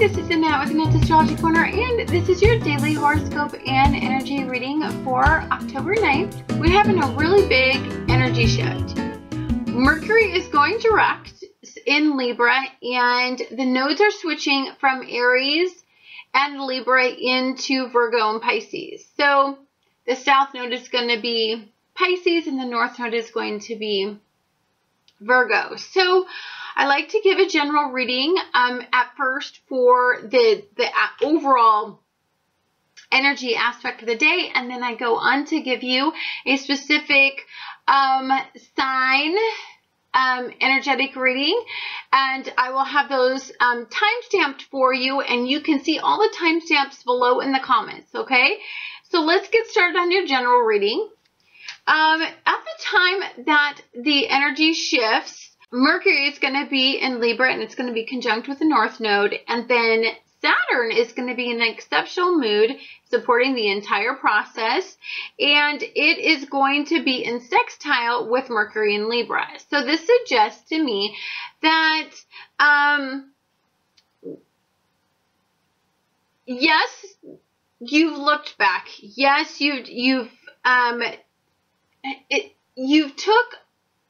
this is Annette with Annette's Astrology Corner, and this is your daily horoscope and energy reading for October 9th. We're having a really big energy shift. Mercury is going direct in Libra, and the nodes are switching from Aries and Libra into Virgo and Pisces. So the south node is going to be Pisces, and the north node is going to be Virgo. So I like to give a general reading at first for the overall energy aspect of the day, and then I go on to give you a specific sign energetic reading, and I will have those time-stamped for you, and you can see all the timestamps below in the comments, okay? So let's get started on your general reading. At the time that the energy shifts, Mercury is going to be in Libra, and it's going to be conjunct with the North Node, and then Saturn is going to be in an exceptional mood, supporting the entire process, and it is going to be in sextile with Mercury in Libra. So this suggests to me that, yes, you've looked back. Yes, you've took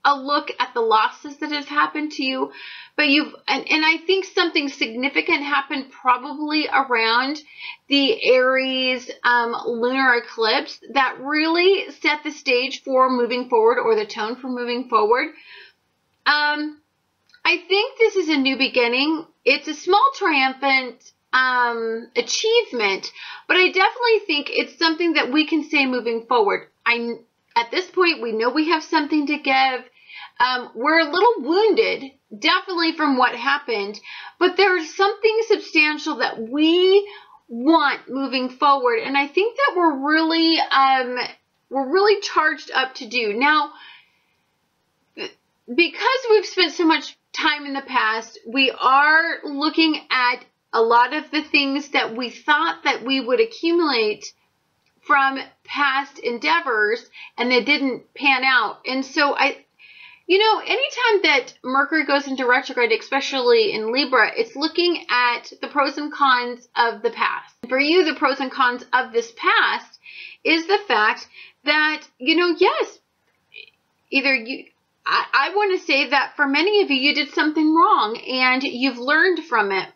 a look at the losses that have happened to you, but and I think something significant happened probably around the Aries lunar eclipse that really set the stage for moving forward, or the tone for moving forward. I think this is a new beginning. It's a small triumphant achievement, but I definitely think it's something that we can say moving forward. At this point, we know we have something to give. We're a little wounded, definitely, from what happened, but there's something substantial that we want moving forward, and I think that we're really charged up to do. Now, because we've spent so much time in the past, we are looking at a lot of the things that we thought that we would accumulate from past endeavors, and they didn't pan out. And so anytime that Mercury goes into retrograde, especially in Libra, it's looking at the pros and cons of the past. For you, the pros and cons of this past is the fact that, yes, I want to say that for many of you, you did something wrong and you've learned from it.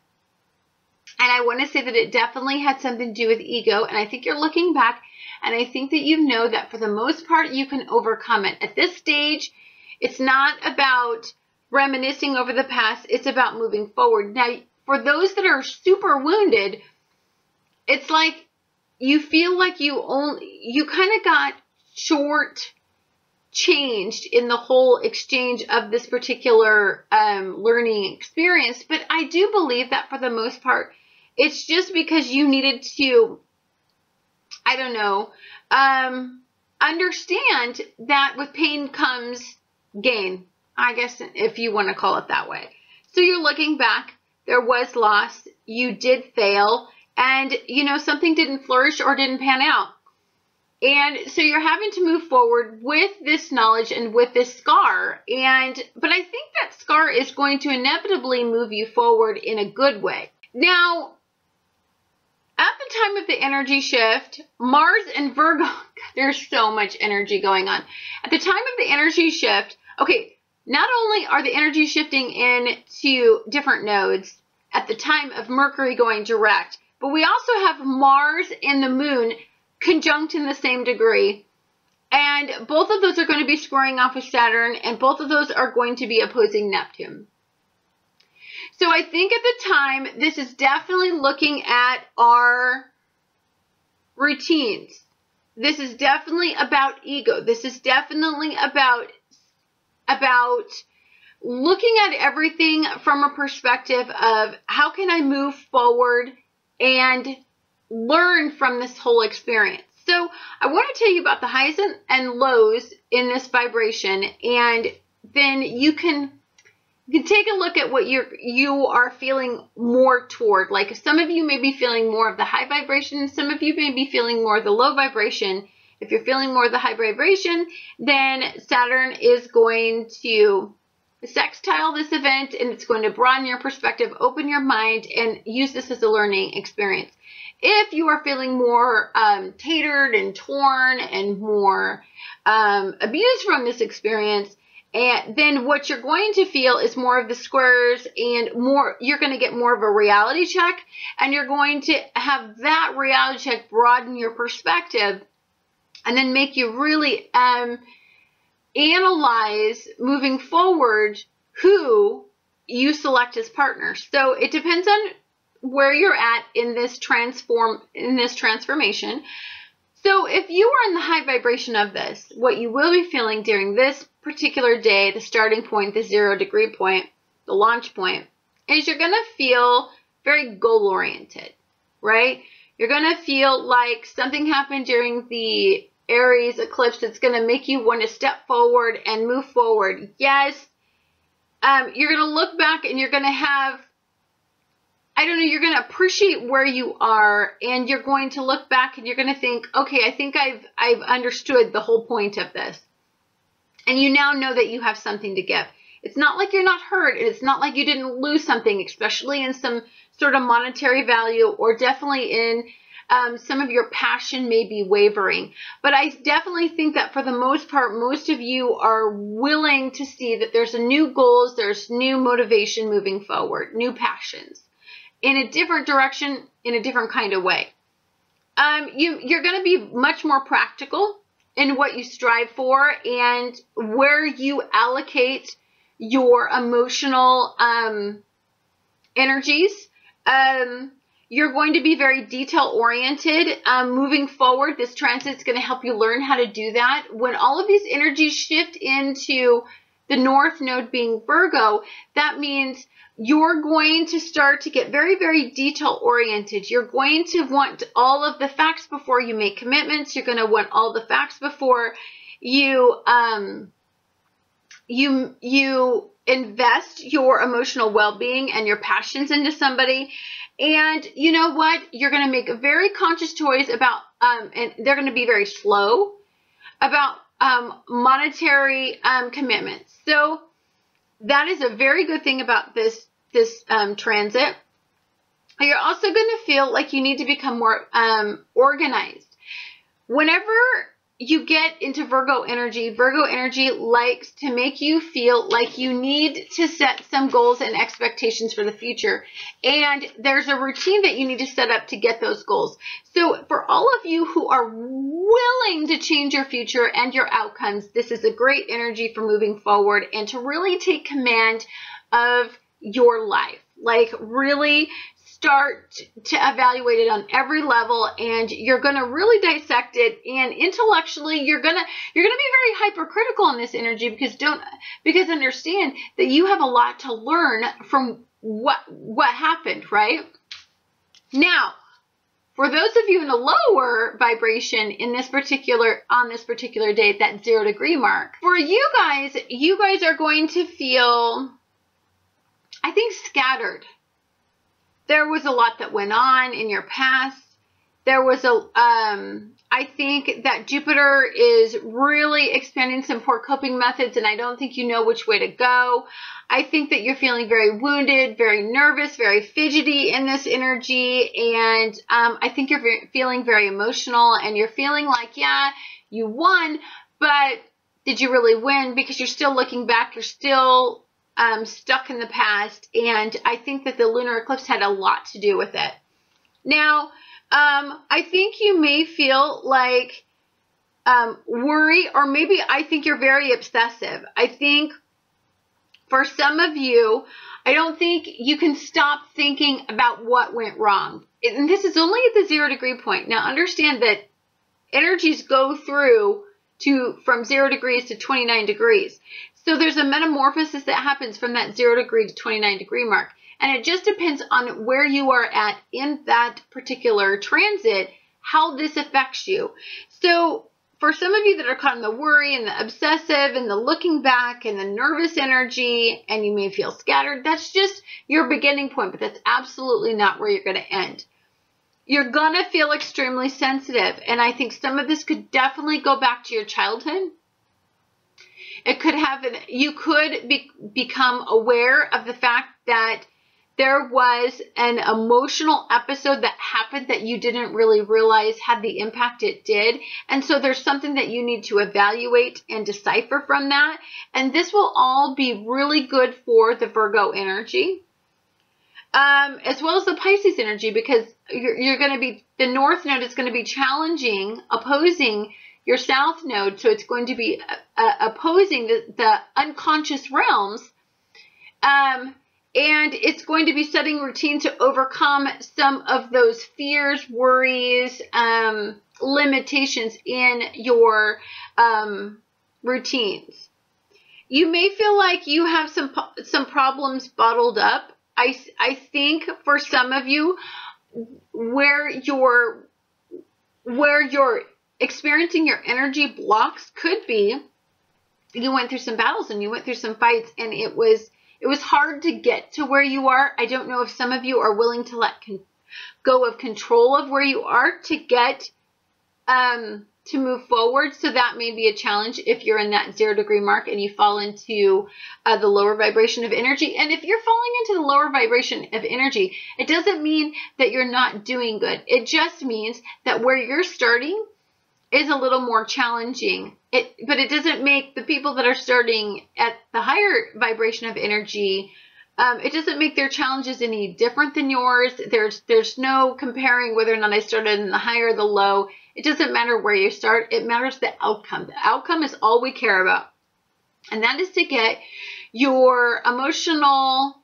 And I want to say that it definitely had something to do with ego. And I think you're looking back, and I think that you know that for the most part, you can overcome it. At this stage, it's not about reminiscing over the past. It's about moving forward. Now, for those that are super wounded, it's like you feel like you kind of got short-changed in the whole exchange of this particular learning experience. But I do believe that for the most part, it's just because you needed to, understand that with pain comes gain, I guess, if you want to call it that way. So you're looking back, there was loss, you did fail, and, something didn't flourish or didn't pan out. And so you're having to move forward with this knowledge and with this scar. But I think that scar is going to inevitably move you forward in a good way. Now, at the time of the energy shift, Mars and Virgo, there's so much energy going on. At the time of the energy shift, okay, not only are the energy shifting into different nodes at the time of Mercury going direct, but we also have Mars and the Moon conjunct in the same degree. And both of those are going to be squaring off with Saturn, and both of those are going to be opposing Neptune. So I think at the time, this is definitely looking at our routines. This is definitely about ego. This is definitely about looking at everything from a perspective of how can I move forward and learn from this whole experience. So I want to tell you about the highs and lows in this vibration, and then you can take a look at what you are feeling more toward. Like, some of you may be feeling more of the high vibration, some of you may be feeling more of the low vibration. If you're feeling more of the high vibration, then Saturn is going to sextile this event, and it's going to broaden your perspective, open your mind, and use this as a learning experience. If you are feeling more tatered and torn and more abused from this experience, and then what you're going to feel is more of the squares, and you're going to get more of a reality check, and you're going to have that reality check broaden your perspective and then make you really analyze moving forward who you select as partners. So it depends on where you're at in this transformation. So if you are in the high vibration of this, what you will be feeling during this particular day, the starting point, the 0 degree point, the launch point, is you're going to feel very goal oriented, right? You're going to feel like something happened during the Aries eclipse that's going to make you want to step forward and move forward. Yes, you're going to look back and you're going to have, I don't know, you're going to appreciate where you are, and you're going to look back and you're going to think, okay, I think I've understood the whole point of this. And you now know that you have something to give. It's not like you're not hurt, and it's not like you didn't lose something, especially in some sort of monetary value, or definitely in some of your passion may be wavering. But I definitely think that for the most part, most of you are willing to see that there's a new goals, there's new motivation moving forward, new passions in a different direction, in a different kind of way. You're going to be much more practical in what you strive for and where you allocate your emotional energies. You're going to be very detail-oriented. Moving forward, this transit is going to help you learn how to do that. When all of these energies shift into the North Node being Virgo, that means you're going to start to get very, very detail-oriented. You're going to want all of the facts before you make commitments. You're going to want all the facts before you you invest your emotional well-being and your passions into somebody. And you know what? You're going to make a very conscious choice about, and they're going to be very slow about monetary commitments. So that is a very good thing about this transit. You're also going to feel like you need to become more organized. Whenever you get into Virgo energy likes to make you feel like you need to set some goals and expectations for the future. And there's a routine that you need to set up to get those goals. So for all of you who are willing to change your future and your outcomes, this is a great energy for moving forward and to really take command of your life. Like really start to evaluate it on every level, and you're going to really dissect it, and intellectually you're going to be very hypercritical in this energy, because understand that you have a lot to learn from what happened, right? Now, for those of you in a lower vibration on this particular day, that 0 degree mark, for you guys are going to feel, I think, scattered. There was a lot that went on in your past. There was I think that Jupiter is really expanding some poor coping methods, and I don't think you know which way to go. I think that you're feeling very wounded, very nervous, very fidgety in this energy, and I think you're feeling very emotional, and you're feeling like, yeah, you won, but did you really win? Because you're still looking back, you're still stuck in the past, and I think that the lunar eclipse had a lot to do with it. Now, I think you may feel like worry, or maybe I think you're very obsessive. I think for some of you, I don't think you can stop thinking about what went wrong. And this is only at the 0 degree point. Now, understand that energies go through from 0 degrees to 29 degrees. So there's a metamorphosis that happens from that 0 degree to 29 degree mark. And it just depends on where you are at in that particular transit, how this affects you. So for some of you that are caught in the worry and the obsessive and the looking back and the nervous energy, and you may feel scattered, that's just your beginning point, but that's absolutely not where you're going to end. You're going to feel extremely sensitive. And I think some of this could definitely go back to your childhood. It could have you could become aware of the fact that there was an emotional episode that happened that you didn't really realize had the impact it did. And so there's something that you need to evaluate and decipher from that. And this will all be really good for the Virgo energy, as well as the Pisces energy, because you're going to be, the North Node is going to be challenging, opposing your South Node. So it's going to be opposing the unconscious realms. And it's going to be setting routine to overcome some of those fears, worries, limitations in your routines. You may feel like you have some problems bottled up. I think for some of you, where you're experiencing your energy blocks could be, you went through some battles and you went through some fights, and it was hard to get to where you are. I don't know if some of you are willing to let go of control of where you are to get to move forward. So that may be a challenge if you're in that 0 degree mark and you fall into the lower vibration of energy. And if you're falling into the lower vibration of energy, it doesn't mean that you're not doing good. It just means that where you're starting is a little more challenging. But it doesn't make the people that are starting at the higher vibration of energy, it doesn't make their challenges any different than yours. There's no comparing whether or not I started in the high or the low. It doesn't matter where you start. It matters the outcome. The outcome is all we care about. And that is to get your emotional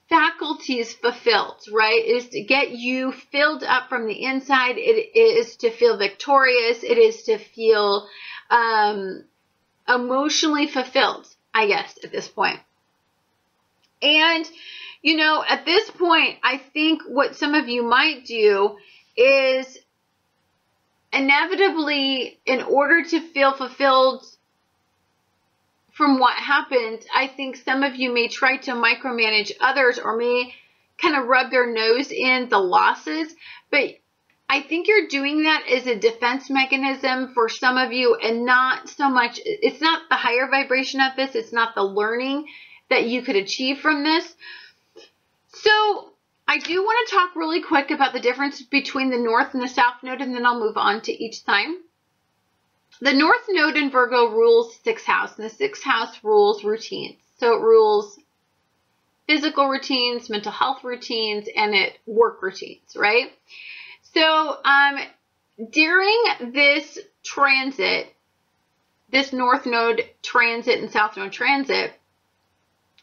faculties fulfilled, right? It is to get you filled up from the inside. It is to feel victorious. It is to feel emotionally fulfilled, I guess, at this point. And, you know, at this point, I think what some of you might do is inevitably, in order to feel fulfilled from what happened, I think some of you may try to micromanage others or may kind of rub their nose in the losses. But I think you're doing that as a defense mechanism for some of you, and not so much, it's not the higher vibration of this, it's not the learning that you could achieve from this. So I do want to talk really quick about the difference between the North and the South Node, and then I'll move on to each sign. The North Node in Virgo rules 6th house, and the 6th house rules routines. So it rules physical routines, mental health routines, and work routines, right? So during this transit, this North Node transit and South Node transit,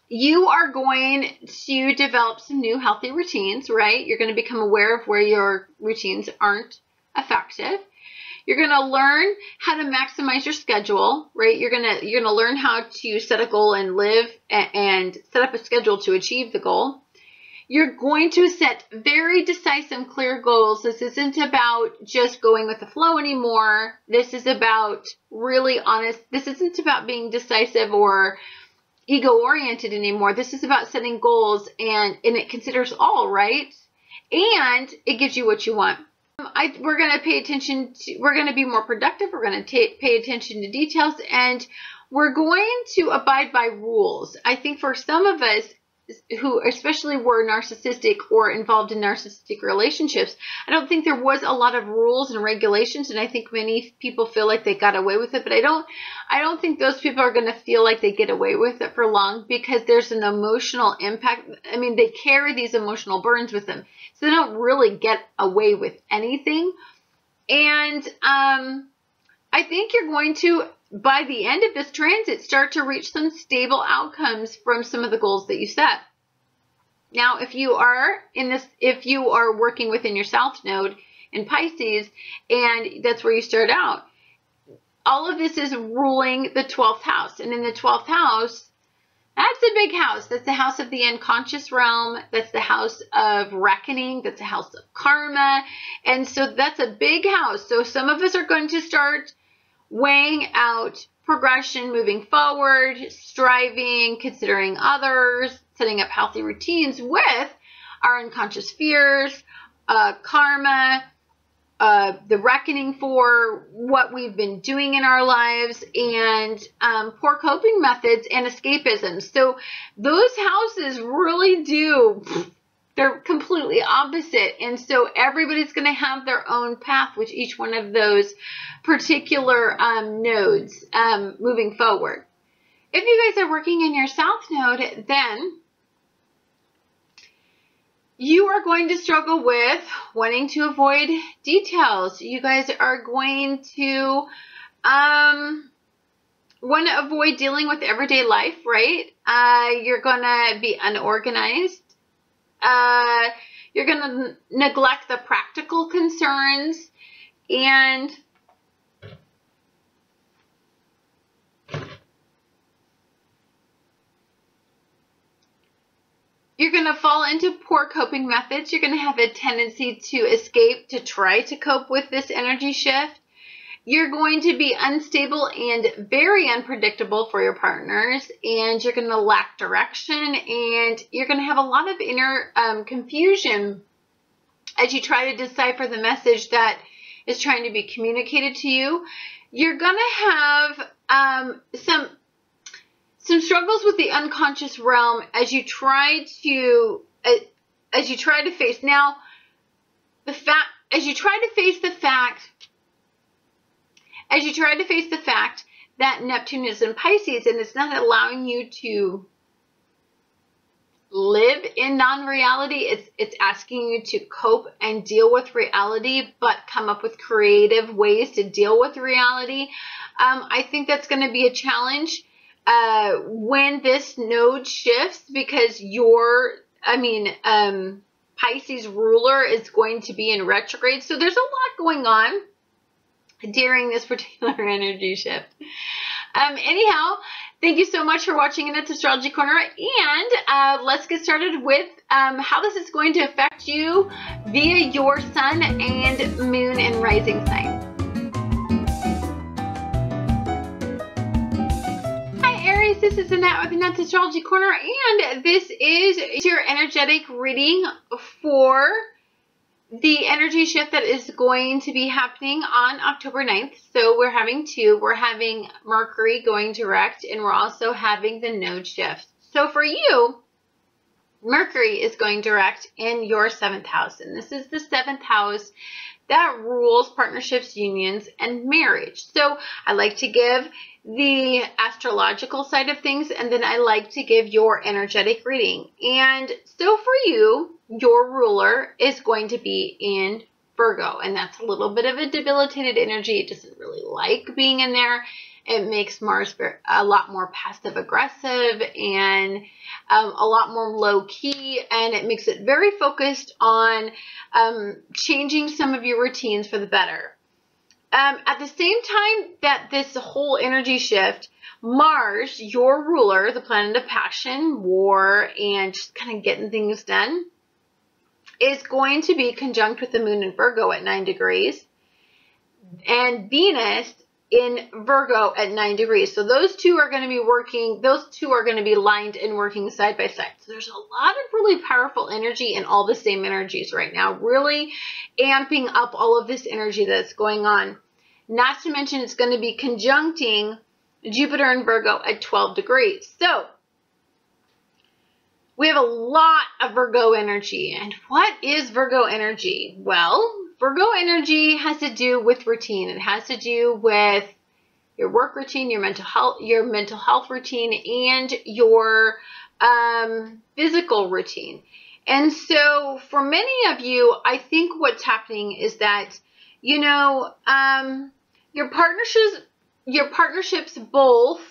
you are going to develop some new healthy routines, right? You're going to become aware of where your routines aren't effective. You're going to learn how to maximize your schedule, right? You're going to learn how to set a goal and live and set up a schedule to achieve the goal. You're going to set very decisive, clear goals. This isn't about just going with the flow anymore. This is about really honest. This isn't about being decisive or ego-oriented anymore. This is about setting goals, and it considers all, right? And it gives you what you want. We're going to pay attention to, we're going to be more productive. We're going to pay attention to details, and we're going to abide by rules. I think for some of us who especially were narcissistic or involved in narcissistic relationships, I don't think there was a lot of rules and regulations, and I think many people feel like they got away with it, but I don't think those people are going to feel like they get away with it for long, because there's an emotional impact. I mean, they carry these emotional burdens with them, so they don't really get away with anything. And I think you're going to, by the end of this transit, start to reach some stable outcomes from some of the goals that you set. Now, if you are working within your South Node in Pisces, and that's where you start out, all of this is ruling the 12th house. And in the 12th house, that's a big house. That's the house of the unconscious realm. That's the house of reckoning. That's the house of karma. And so that's a big house. So some of us are going to start weighing out progression, moving forward, striving, considering others, setting up healthy routines with our unconscious fears, karma, the reckoning for what we've been doing in our lives, and poor coping methods and escapism. So those houses really do, they're completely opposite. And so everybody's going to have their own path with each one of those particular nodes moving forward. If you guys are working in your South Node, then you are going to struggle with wanting to avoid details. You guys are going to want to avoid dealing with everyday life, right? You're going to be unorganized. You're going to neglect the practical concerns, and you're going to fall into poor coping methods. You're going to have a tendency to escape, to try to cope with this energy shift. You're going to be unstable and very unpredictable for your partners, and you're going to lack direction, and you're going to have a lot of inner confusion as you try to decipher the message that is trying to be communicated to you. You're going to have some struggles with the unconscious realm as you try to face now the fact as you try to face the fact that Neptune is in Pisces, and it's not allowing you to live in non-reality. It's asking you to cope and deal with reality, but come up with creative ways to deal with reality. I think that's going to be a challenge when this node shifts, because Pisces ruler is going to be in retrograde. So there's a lot going on during this particular energy shift. Anyhow, thank you so much for watching Annette's Astrology Corner, and let's get started with how this is going to affect you via your sun and moon and rising sign. Hi Aries, this is Annette with Annette's Astrology Corner, and this is your energetic reading for the energy shift that is going to be happening on October 9th. So we're having two. We're having Mercury going direct, and we're also having the node shift. So for you, Mercury is going direct in your 7th house. And this is the 7th house that rules partnerships, unions, and marriage. So I like to give the astrological side of things, and then I like to give your energetic reading. And so for you, your ruler is going to be in Virgo, and that's a little bit of a debilitated energy. It doesn't really like being in there. It makes Mars a lot more passive aggressive and a lot more low key, and it makes it very focused on changing some of your routines for the better. At the same time that this whole energy shift, Mars, your ruler, the planet of passion, war, and just kind of getting things done, is going to be conjunct with the moon in Virgo at 9 degrees and Venus in Virgo at 9 degrees. So those two are going to be working, those two are going to be lined and working side by side. So there's a lot of really powerful energy in all the same energies right now, really amping up all of this energy that's going on. Not to mention it's going to be conjuncting Jupiter in Virgo at 12 degrees. So we have a lot of Virgo energy. And what is Virgo energy? Well, Virgo energy has to do with routine. It has to do with your work routine, your mental health routine, and your physical routine. And so for many of you, I think what's happening is that, you know, your partnerships, both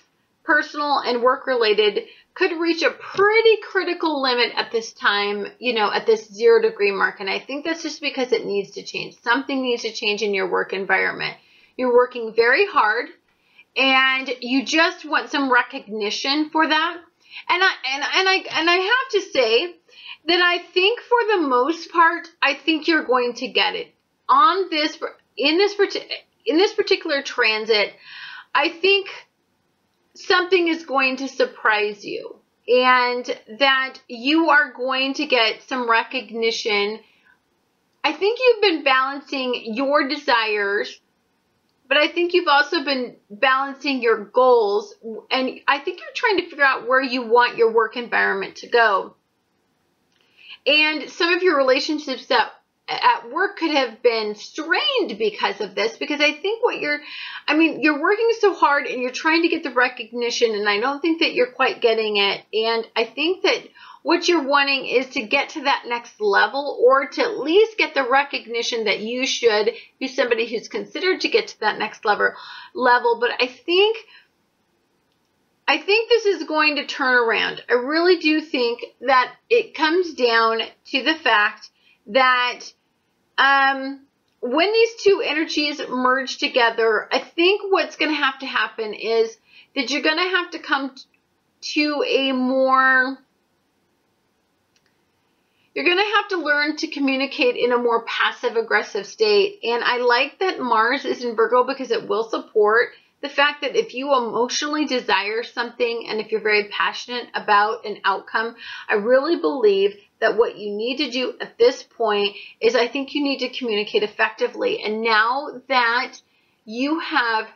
personal and work related, could reach a pretty critical limit at this time, you know, at this 0 degree mark. And I think that's just because it needs to change. Something needs to change in your work environment. You're working very hard and you just want some recognition for that. And I have to say that I think for the most part, I think you're going to get it. In this particular transit, I think something is going to surprise you, and that you are going to get some recognition I think you've been balancing your desires, but I think you've also been balancing your goals, and I think you're trying to figure out where you want your work environment to go. And some of your relationships that at work could have been strained because of this, because I think you're working so hard and you're trying to get the recognition, and I don't think that you're quite getting it. And I think that what you're wanting is to get to that next level, or to at least get the recognition that you should be somebody who's considered to get to that next level. But I think this is going to turn around. I really do think that it comes down to the fact that when these two energies merge together, I think what's going to have to happen is that you're going to have to come to a more... You're going to have to learn to communicate in a more passive-aggressive state. And I like that Mars is in Virgo, because it will support the fact that if you emotionally desire something and if you're very passionate about an outcome, I really believe that what you need to do at this point is, I think you need to communicate effectively. And now that you have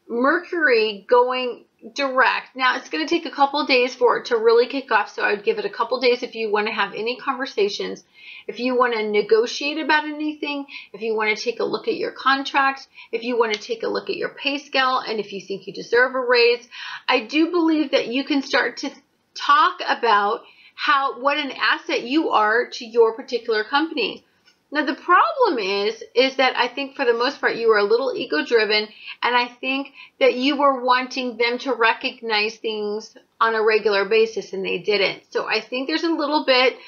Mercury going direct, now it's going to take a couple days for it to really kick off, so I would give it a couple days if you want to have any conversations, if you want to negotiate about anything, if you want to take a look at your contract, if you want to take a look at your pay scale, and if you think you deserve a raise. I do believe that you can start to talk about what an asset you are to your particular company. Now, the problem is that I think for the most part, you were a little ego-driven, and I think that you were wanting them to recognize things on a regular basis, and they didn't. So I think there's a little bit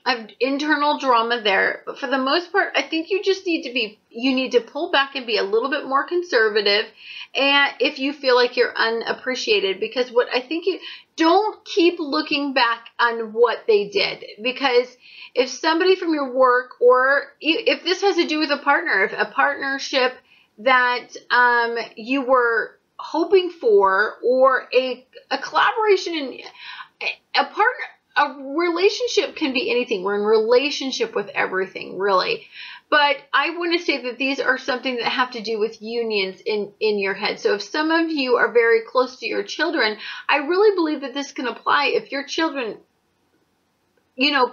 of internal drama there. But for the most part, I think you just need to pull back and be a little bit more conservative, and if you feel like you're unappreciated, because what I think don't keep looking back on what they did, because if somebody from your work, or if this has to do with a partner, if a partnership that you were hoping for, or a collaboration, and a relationship can be anything. We're in relationship with everything, really. But I want to say that these are something that have to do with unions in your head. So if some of you are very close to your children, I really believe that this can apply if your children,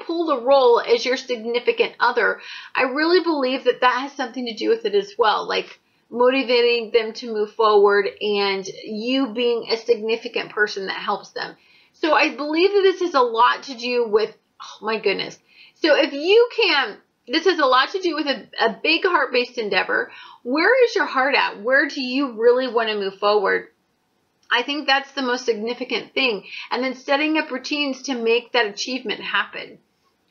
pull the role as your significant other. I really believe that that has something to do with it as well, like motivating them to move forward and you being a significant person that helps them. So I believe that this has a lot to do with, oh my goodness. So if you can, this has a lot to do with a big heart-based endeavor. Where is your heart at? Where do you really want to move forward? I think that's the most significant thing. And then setting up routines to make that achievement happen.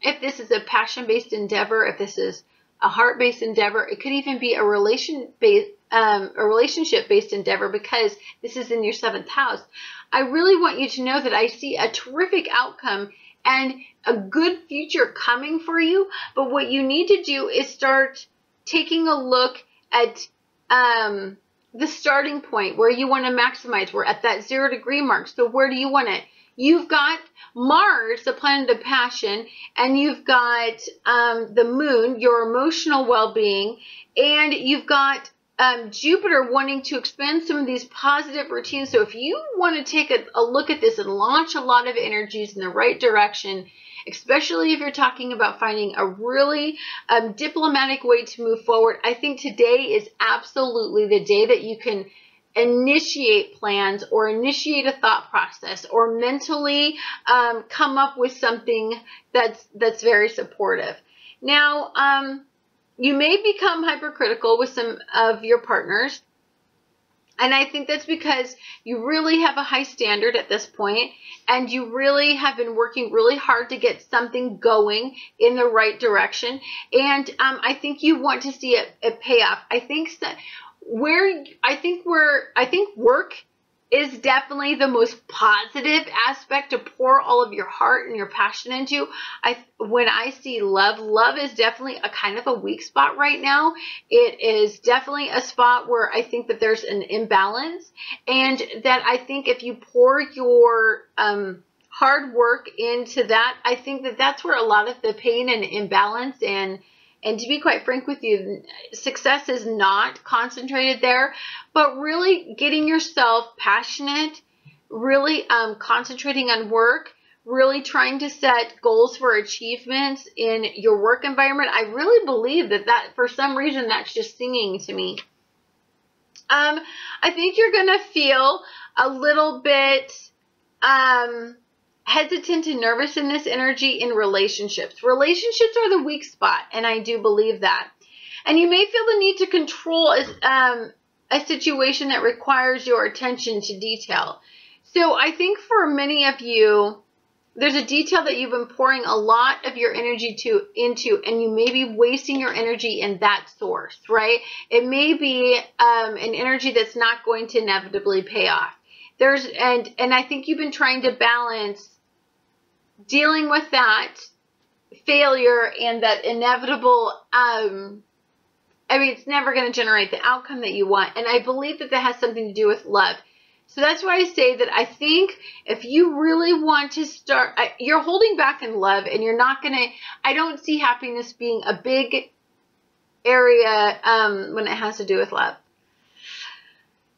If this is a passion-based endeavor, if this is a heart-based endeavor, it could even be a relationship-based endeavor, because this is in your 7th house. I really want you to know that I see a terrific outcome and a good future coming for you. But what you need to do is start taking a look at the starting point where you want to maximize. We're at that 0-degree mark. So where do you want it? You've got Mars, the planet of passion, and you've got the moon, your emotional well-being, and you've got Jupiter wanting to expand some of these positive routines. So if you want to take a look at this and launch a lot of energies in the right direction, especially if you're talking about finding a really diplomatic way to move forward, I think today is absolutely the day that you can initiate plans or initiate a thought process or mentally come up with something that's very supportive. Now, you may become hypercritical with some of your partners, and I think that's because you really have a high standard at this point, and you really have been working really hard to get something going in the right direction, and I think you want to see it pay off. I think work is definitely the most positive aspect to pour all of your heart and your passion into. When I see love is definitely a kind of a weak spot right now. It is definitely a spot where I think that there's an imbalance, and that I think if you pour your hard work into that, I think that that's where a lot of the pain and imbalance and And to be quite frank with you, success is not concentrated there, but really getting yourself passionate, really concentrating on work, really trying to set goals for achievements in your work environment. I really believe that for some reason, that's just singing to me. I think you're going to feel a little bit hesitant and nervous in this energy in relationships. Relationships are the weak spot, and I do believe that. And you may feel the need to control a situation that requires your attention to detail. So I think for many of you, there's a detail that you've been pouring a lot of your energy into, and you may be wasting your energy in that source, right? It may be an energy that's not going to inevitably pay off. And I think you've been trying to balance dealing with that failure and that inevitable, it's never going to generate the outcome that you want. And I believe that has something to do with love. So that's why I say that I think if you really want to start, you're holding back in love, and you're not going to, I don't see happiness being a big area when it has to do with love.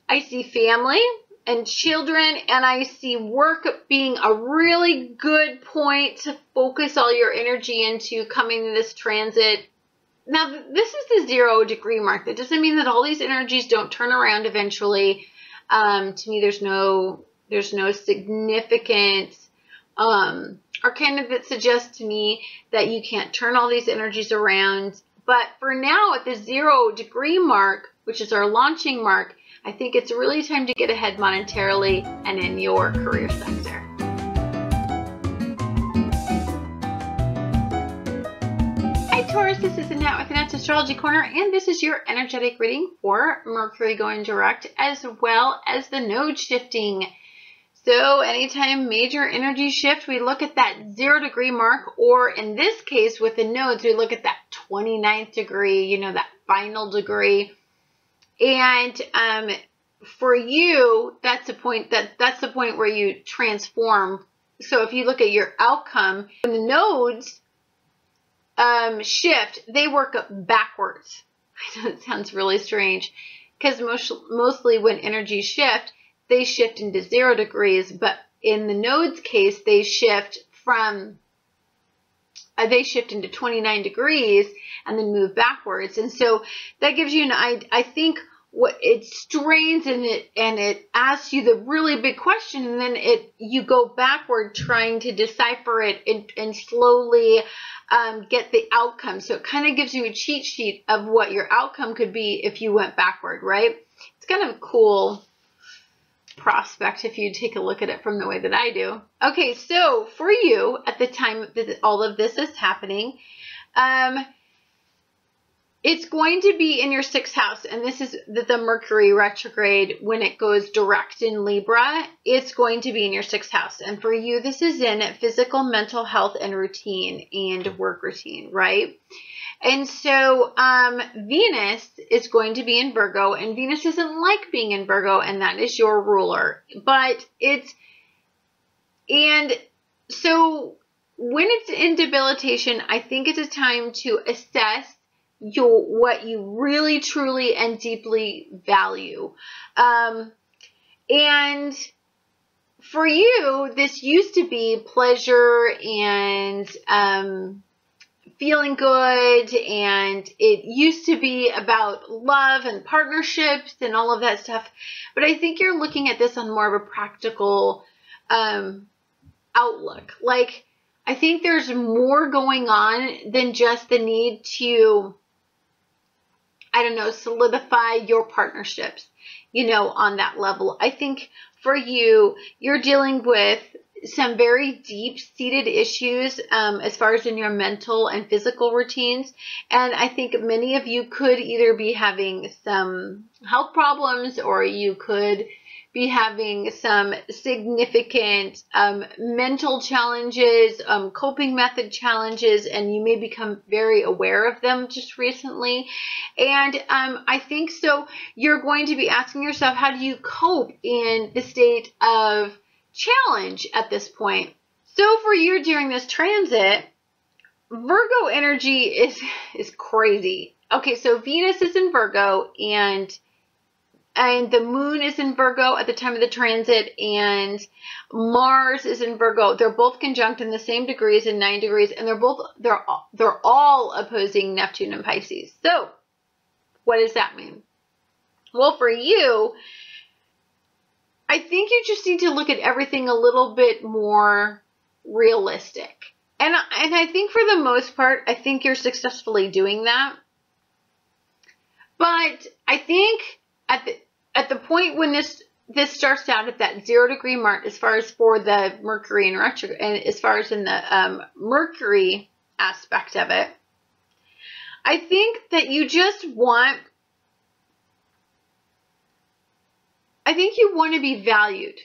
I see family and children, and I see work being a really good point to focus all your energy into coming to this transit. Now, this is the 0 degree mark. That doesn't mean that all these energies don't turn around eventually. To me, there's no significant arcana that suggests to me that you can't turn all these energies around. But for now, at the 0 degree mark, which is our launching mark, I think it's really time to get ahead monetarily and in your career sector. Hi Taurus, this is Annette with Annette's Astrology Corner, and this is your energetic reading for Mercury going direct as well as the node shifting. So anytime major energy shift, we look at that 0 degree mark, or in this case with the nodes, we look at that 29th degree, that final degree. And for you, that's the point where you transform. So if you look at your outcome, when the nodes shift, they work backwards. I know it sounds really strange, because mostly when energies shift, they shift into 0 degrees, but in the nodes case, they shift into 29 degrees and then move backwards. And so that gives you I think what it strains and it asks you the really big question, and then you go backward trying to decipher it and slowly get the outcome. So it kind of gives you a cheat sheet of what your outcome could be if you went backward, right? It's kind of a cool prospect if you take a look at it from the way that I do. Okay, so for you, at the time that all of this is happening, it's going to be in your 6th house, and this is the Mercury retrograde. When it goes direct in Libra, it's going to be in your 6th house. And for you, this is in physical, mental health, and routine, and work routine, right? And so Venus is going to be in Virgo, and Venus doesn't like being in Virgo, and that is your ruler. And so when it's in debilitation, I think it's a time to assess what you really, truly, and deeply value. And for you, this used to be pleasure and feeling good, and it used to be about love and partnerships and all of that stuff. But I think you're looking at this on more of a practical outlook. Like, I think there's more going on than just the need to, solidify your partnerships, on that level. I think for you, you're dealing with some very deep-seated issues as far as in your mental and physical routines. And I think many of you could either be having some health problems, or you could be having some significant mental challenges, coping method challenges, and you may become very aware of them just recently. And I think so you're going to be asking yourself, how do you cope in the state of challenge at this point? So for you during this transit, Virgo energy is crazy. Okay, so Venus is in Virgo, and the moon is in Virgo at the time of the transit, and Mars is in Virgo. They're both conjunct in the same degrees, in 9 degrees, and they're all opposing Neptune and Pisces. So what does that mean? Well, for you, I think you just need to look at everything a little bit more realistic. And I think for the most part, I think you're successfully doing that. But I think at the point when this starts out at that 0-degree mark, as far as for the Mercury and retrograde, and as far as in the Mercury aspect of it, I think that you just want, I think you want to be valued,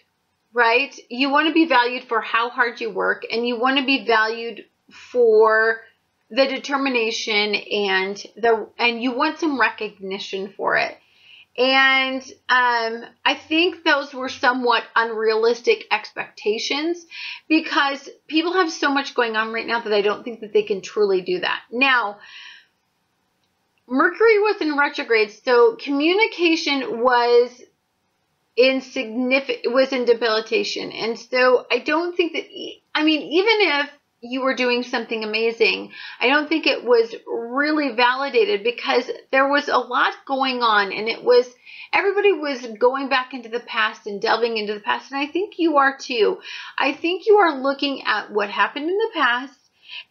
right? You want to be valued for how hard you work, and you want to be valued for the determination and you want some recognition for it. And I think those were somewhat unrealistic expectations, because people have so much going on right now that I don't think that they can truly do that. Now, Mercury was in retrograde, so communication was in debilitation. And so I don't think that, I mean, even if you were doing something amazing, I don't think it was really validated, because there was a lot going on, and everybody was going back into the past and delving into the past. And I think you are too. I think you are looking at what happened in the past,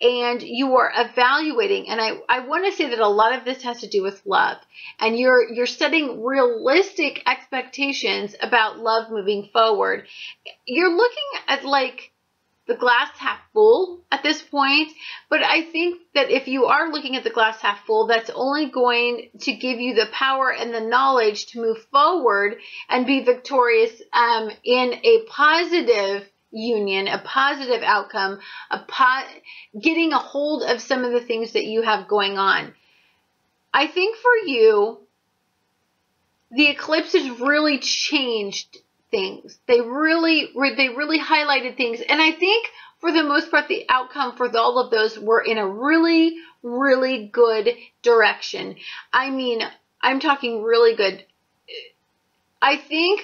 and you are evaluating. And I want to say that a lot of this has to do with love, and you're setting realistic expectations about love moving forward. You're looking at like the glass half full at this point, but I think that if you are looking at the glass half full, that's only going to give you the power and the knowledge to move forward and be victorious in a positive union, a positive outcome, getting a hold of some of the things that you have going on. I think for you, the eclipse has really changed things. They really highlighted things. And I think for the most part, the outcome for all of those were in a really, really good direction. I mean, I'm talking really good. I think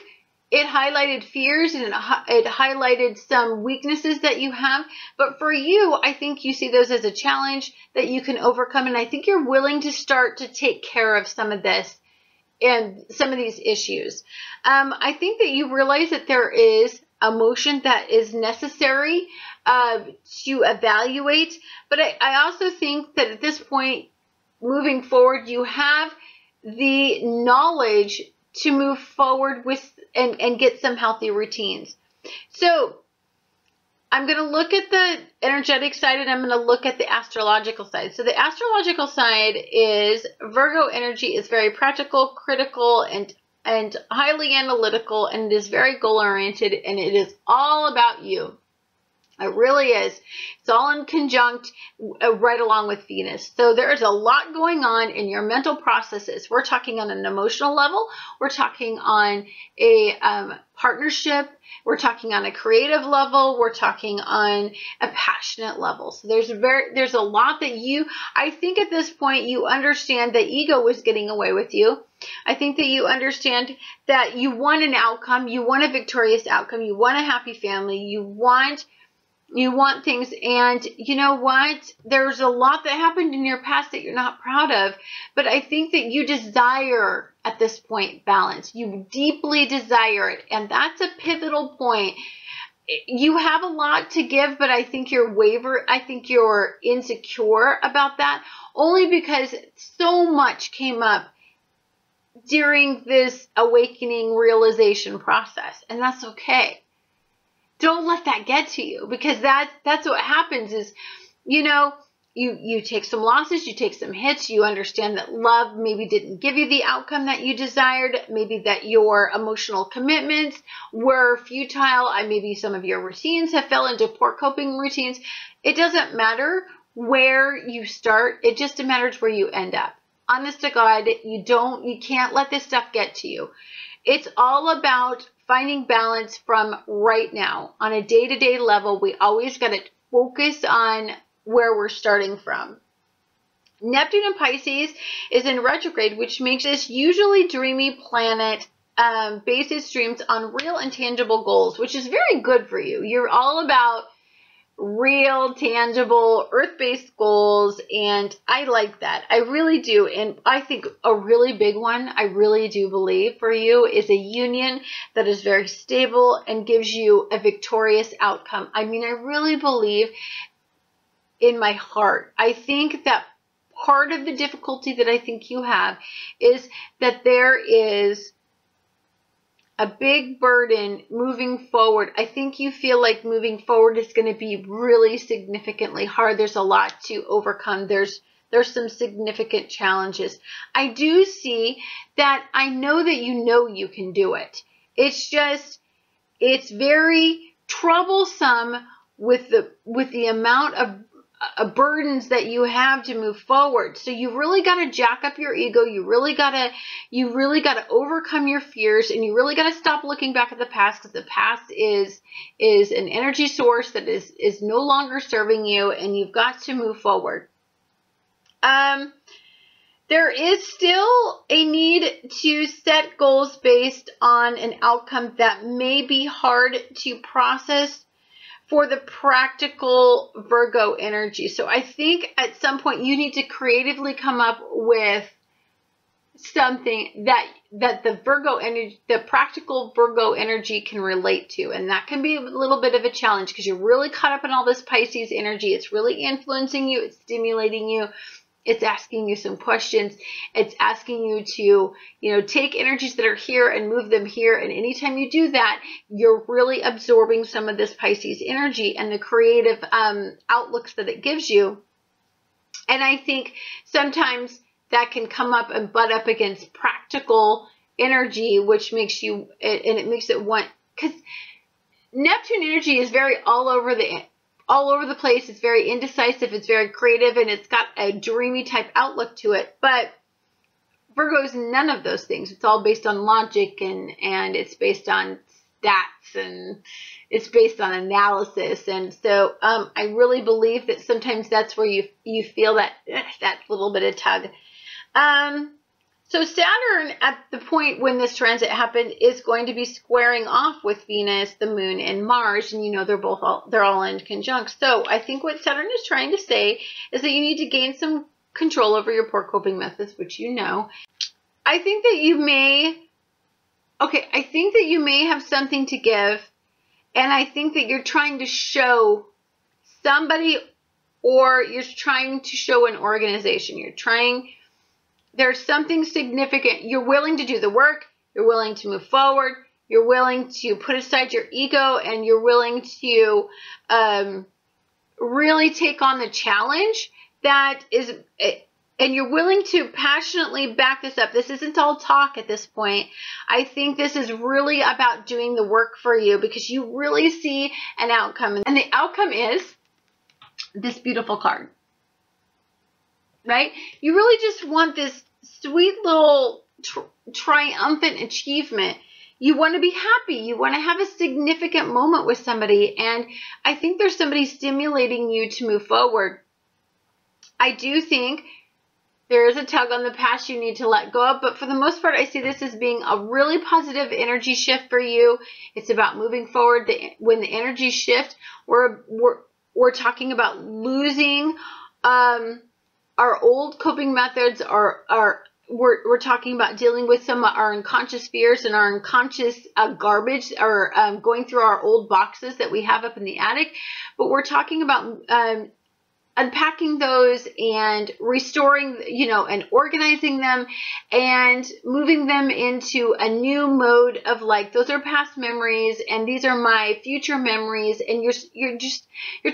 it highlighted fears, and it highlighted some weaknesses that you have. But for you, I think you see those as a challenge that you can overcome. And I think you're willing to start to take care of some of this and some of these issues. I think that you realize that there is emotion that is necessary to evaluate. But I also think that at this point, moving forward, you have the knowledge to move forward with and get some healthy routines. So I'm going to look at the energetic side, and I'm going to look at the astrological side. So the astrological side is Virgo energy is very practical, critical, and highly analytical, and it is very goal-oriented, and it is all about you. It really is. It's all in conjunct right along with Venus. So there is a lot going on in your mental processes. We're talking on an emotional level. We're talking on a partnership. We're talking on a creative level. We're talking on a passionate level. So there's a lot that I think at this point you understand that ego was getting away with you. I think that you understand that you want an outcome. You want a victorious outcome. You want a happy family. You want things, and you know what? There's a lot that happened in your past that you're not proud of, but I think that you desire at this point balance. You deeply desire it, and that's a pivotal point. You have a lot to give, but I think I think you're insecure about that, only because so much came up during this awakening realization process, and that's okay. Don't let that get to you, because that's what happens is, you take some losses, you take some hits, you understand that love maybe didn't give you the outcome that you desired, maybe that your emotional commitments were futile, maybe some of your routines have fell into poor coping routines. It doesn't matter where you start, it just matters where you end up. Honest to God, you can't let this stuff get to you. It's all about finding balance from right now. On a day-to-day level, we always got to focus on where we're starting from. Neptune in Pisces is in retrograde, which makes this usually dreamy planet bases dreams on real and tangible goals, which is very good for you. You're all about real, tangible, earth-based goals, and I like that. I really do. And I think a really big one, I really do believe for you, is a union that is very stable and gives you a victorious outcome. I mean, I really believe in my heart. I think that part of the difficulty that I think you have is that there is a big burden moving forward. I think you feel like moving forward is going to be really significantly hard. There's a lot to overcome. There's some significant challenges. I do see that. I know that you can do it. It's just, it's very troublesome with the amount of burdens that you have to move forward. So you really got to jack up your ego. You really got to overcome your fears, and you really got to stop looking back at the past, because the past is an energy source that is no longer serving you, and you've got to move forward. There is still a need to set goals based on an outcome that may be hard to process for the practical Virgo energy. So I think at some point you need to creatively come up with something that the Virgo energy, the practical Virgo energy can relate to. And that can be a little bit of a challenge, because you're really caught up in all this Pisces energy. It's really influencing you. It's stimulating you. It's asking you some questions. It's asking you to, take energies that are here and move them here. And anytime you do that, you're really absorbing some of this Pisces energy and the creative outlooks that it gives you. And I think sometimes that can come up and butt up against practical energy, which makes you, and it makes it want, because Neptune energy is very all over the place. It's very indecisive. It's very creative, and it's got a dreamy type outlook to it. But Virgo is none of those things. It's all based on logic, and it's based on stats, and it's based on analysis. And so I really believe that sometimes that's where you feel that little bit of tug. So Saturn, at the point when this transit happened, is going to be squaring off with Venus, the Moon, and Mars, and they're all in conjunct. So I think what Saturn is trying to say is that you need to gain some control over your poor coping methods, which I think that you may have something to give, and I think that you're trying to show somebody, or you're trying to show an organization. There's something significant. You're willing to do the work. You're willing to move forward. You're willing to put aside your ego, and you're willing to really take on the challenge that is, and you're willing to passionately back this up. This isn't all talk at this point. I think this is really about doing the work for you, because you really see an outcome, and the outcome is this beautiful card. Right? You really just want this sweet little triumphant achievement. You want to be happy. You want to have a significant moment with somebody. And I think there's somebody stimulating you to move forward. I do think there is a tug on the past you need to let go of. But for the most part, I see this as being a really positive energy shift for you. It's about moving forward. When the energy shift, we're talking about losing our old coping methods. We're talking about dealing with some of our unconscious fears and our unconscious garbage, or going through our old boxes that we have up in the attic. But we're talking about unpacking those and restoring, and organizing them and moving them into a new mode of like, those are past memories and these are my future memories. And you're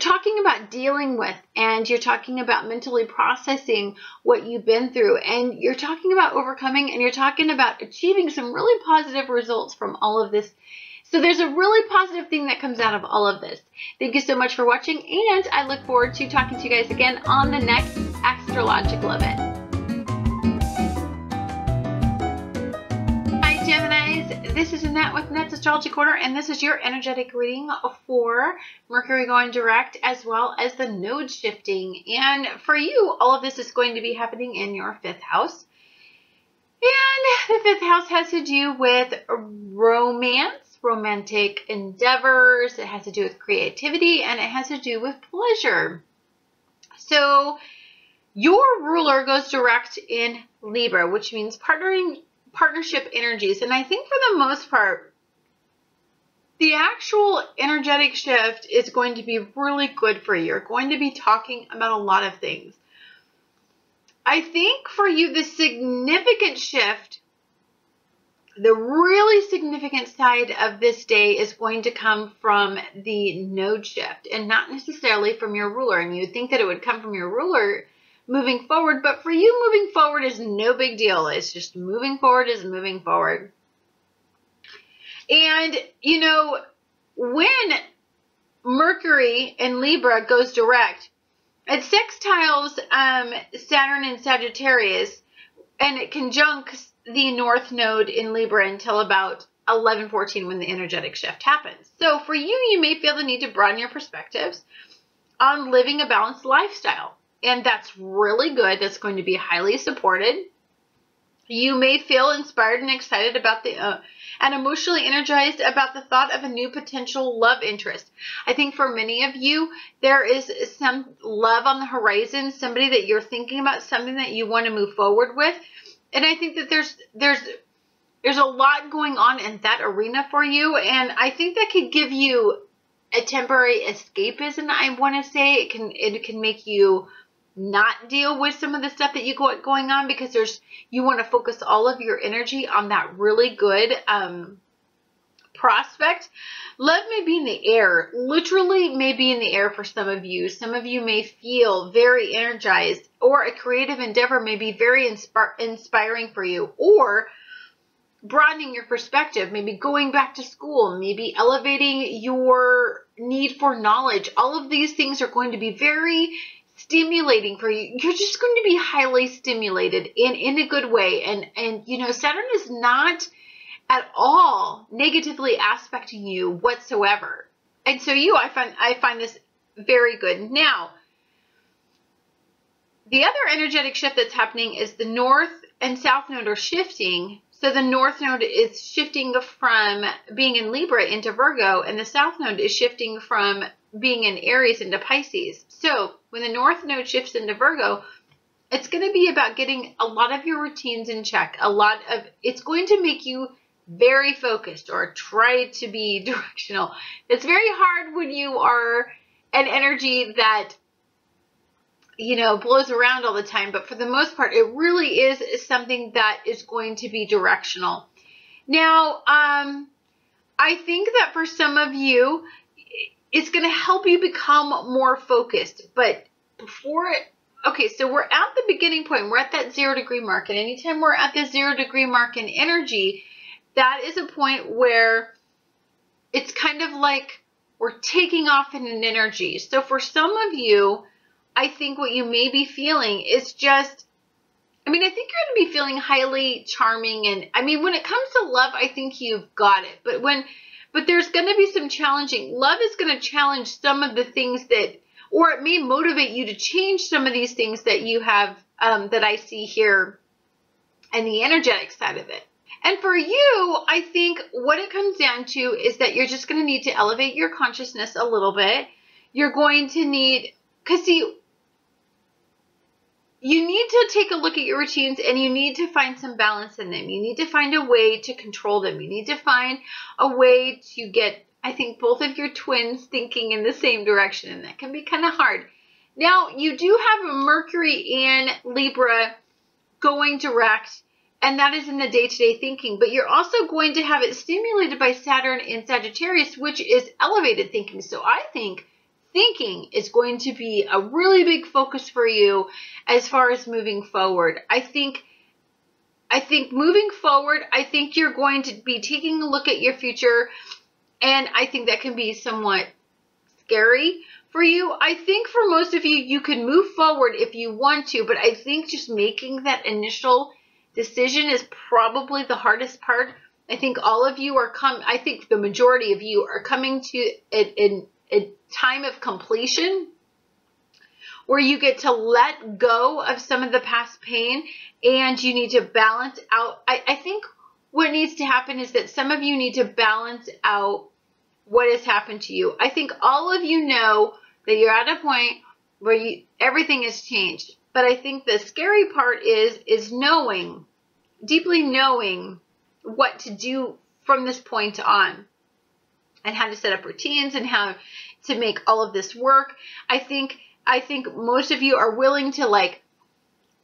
talking about dealing with, and you're talking about mentally processing what you've been through, and you're talking about overcoming, and you're talking about achieving some really positive results from all of this. So there's a really positive thing that comes out of all of this. Thank you so much for watching, and I look forward to talking to you guys again on the next astrological event. Hi Geminis, this is Annette with Annette's Astrology Corner, and this is your energetic reading for Mercury going direct as well as the node shifting. And for you, all of this is going to be happening in your 5th house. And the 5th house has to do with romance, romantic endeavors. It has to do with creativity, and it has to do with pleasure. So your ruler goes direct in Libra, which means partnership energies. And I think for the most part, the actual energetic shift is going to be really good for you. You're going to be talking about a lot of things. I think for you, the significant shift, the really significant side of this day is going to come from the node shift and not necessarily from your ruler. And you'd think that it would come from your ruler moving forward, but for you, moving forward is no big deal. It's just moving forward is moving forward. And, you know, when Mercury in Libra goes direct, it sextiles Saturn and Sagittarius, and it conjuncts the North Node in Libra until about 11:14 when the energetic shift happens. So for you, you may feel the need to broaden your perspectives on living a balanced lifestyle. And that's really good. That's going to be highly supported. You may feel inspired and excited about and emotionally energized about the thought of a new potential love interest. I think for many of you, there is some love on the horizon, somebody that you're thinking about, something that you want to move forward with. And I think that there's a lot going on in that arena for you. And I think that could give you a temporary escapism, I want to say. It can make you not deal with some of the stuff that you got going on, because you want to focus all of your energy on that really good prospect. Love may be in the air, literally may be in the air for some of you. Some of you may feel very energized, or a creative endeavor may be very inspiring for you, or broadening your perspective, maybe going back to school, maybe elevating your need for knowledge. All of these things are going to be very stimulating for you. You're just going to be highly stimulated in a good way. And you know, Saturn is not at all negatively aspecting you whatsoever. And so I find this very good. Now, the other energetic shift that's happening is the North and South Node are shifting. So the North Node is shifting from being in Libra into Virgo, and the South Node is shifting from being in Aries into Pisces. So when the North Node shifts into Virgo, it's going to be about getting a lot of your routines in check. It's going to make you very focused, or try to be directional. It's very hard when you are an energy that, you know, blows around all the time. But for the most part, it really is something that is going to be directional. Now, I think that for some of you, it's going to help you become more focused. But okay, so we're at the beginning point. We're at that 0 degree mark. And anytime we're at the 0 degree mark in energy, that is a point where it's kind of like we're taking off in an energy. So for some of you, I think what you may be feeling is just, I think you're going to be feeling highly charming. And I mean, when it comes to love, I think you've got it. But there's going to be some challenging. Love is going to challenge some of the things that, or it may motivate you to change some of these things that you have, that I see here and the energetic side of it. And for you, I think what it comes down to is that you're just going to need to elevate your consciousness a little bit. You're going to need, because see, you need to take a look at your routines, and you need to find some balance in them. You need to find a way to control them. You need to find a way to get, I think, both of your twins thinking in the same direction, and that can be kind of hard. Now, you do have a Mercury in Libra going direct, and that is in the day-to-day thinking, but you're also going to have it stimulated by Saturn in Sagittarius, which is elevated thinking. So I think thinking is going to be a really big focus for you as far as moving forward. I think moving forward, I think you're going to be taking a look at your future, and I think that can be somewhat scary for you. I think for most of you, you can move forward if you want to, but I think just making that initial decision is probably the hardest part. I think all of you are I think the majority of you are coming to a time of completion where you get to let go of some of the past pain, and you need to balance out. I think what needs to happen is that some of you need to balance out what has happened to you. I think all of you know that you're at a point where everything has changed. But I think the scary part is knowing, deeply knowing what to do from this point on, and how to set up routines and how to make all of this work. I think most of you are willing to like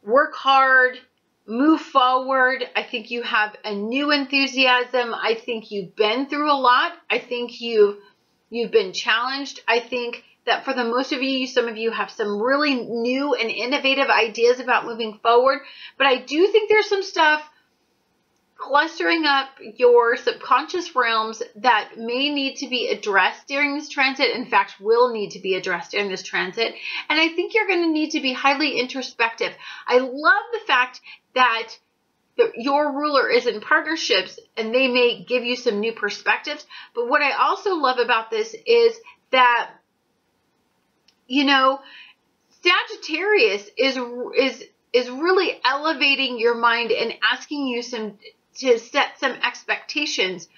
work hard, move forward. I think you have a new enthusiasm. I think you've been through a lot. I think you've been challenged. I think that for the most of you, some of you have some really new and innovative ideas about moving forward. But I do think there's some stuff clustering up your subconscious realms that may need to be addressed during this transit. In fact, will need to be addressed during this transit. And I think you're going to need to be highly introspective. I love the fact that your ruler is in partnerships and they may give you some new perspectives. But what I also love about this is that, you know, Sagittarius is really elevating your mind and asking you to set some expectations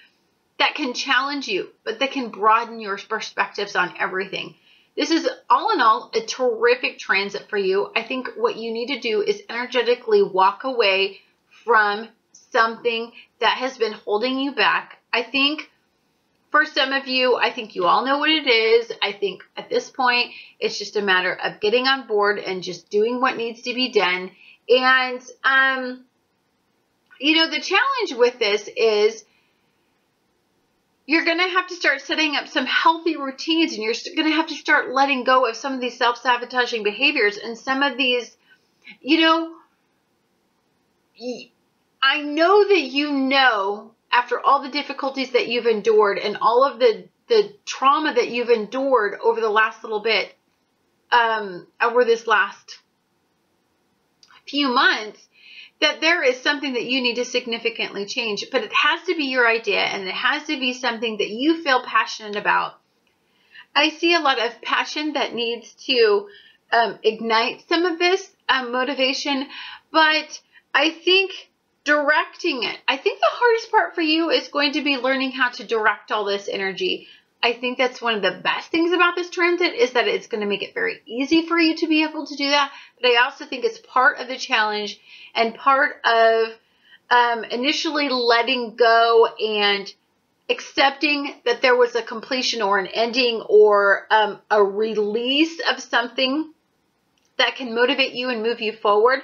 that can challenge you, but that can broaden your perspectives on everything. This is all in all a terrific transit for you. I think what you need to do is energetically walk away from something that has been holding you back. I think for some of you, I think you all know what it is. I think at this point, it's just a matter of getting on board and just doing what needs to be done. And, you know, the challenge with this is you're going to have to start setting up some healthy routines, and you're going to have to start letting go of some of these self-sabotaging behaviors and some of these, you know, I know that you know, after all the difficulties that you've endured and all of the trauma that you've endured over the last little bit, over this last few months, that there is something that you need to significantly change. But it has to be your idea, and it has to be something that you feel passionate about. I see a lot of passion that needs to ignite some of this motivation, but I think directing it. I think the hardest part for you is going to be learning how to direct all this energy. I think that's one of the best things about this transit is that it's going to make it very easy for you to be able to do that. But I also think it's part of the challenge and part of initially letting go and accepting that there was a completion or an ending or a release of something that can motivate you and move you forward.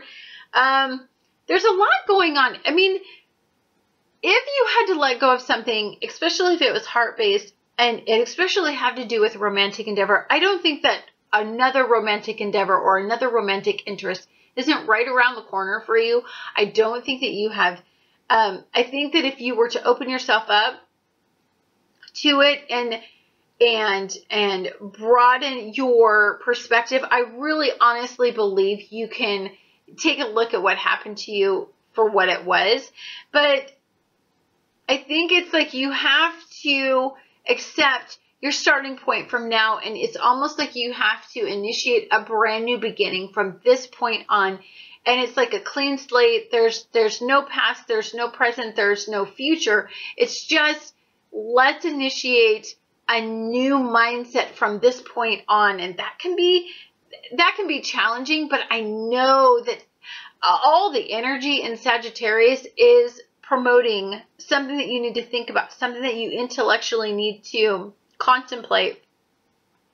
There's a lot going on. I mean, if you had to let go of something, especially if it was heart-based, and it especially had to do with romantic endeavor, I don't think that another romantic endeavor or another romantic interest isn't right around the corner for you. I don't think that you have, I think that if you were to open yourself up to it and broaden your perspective, I really honestly believe you can take a look at what happened to you for what it was. But I think it's like you have to accept your starting point from now, and it's almost like you have to initiate a brand new beginning from this point on. And it's like a clean slate. There's no past, there's no present, there's no future. It's just, let's initiate a new mindset from this point on. And that can be challenging, but I know that all the energy in Sagittarius is promoting something that you need to think about, something that you intellectually need to contemplate.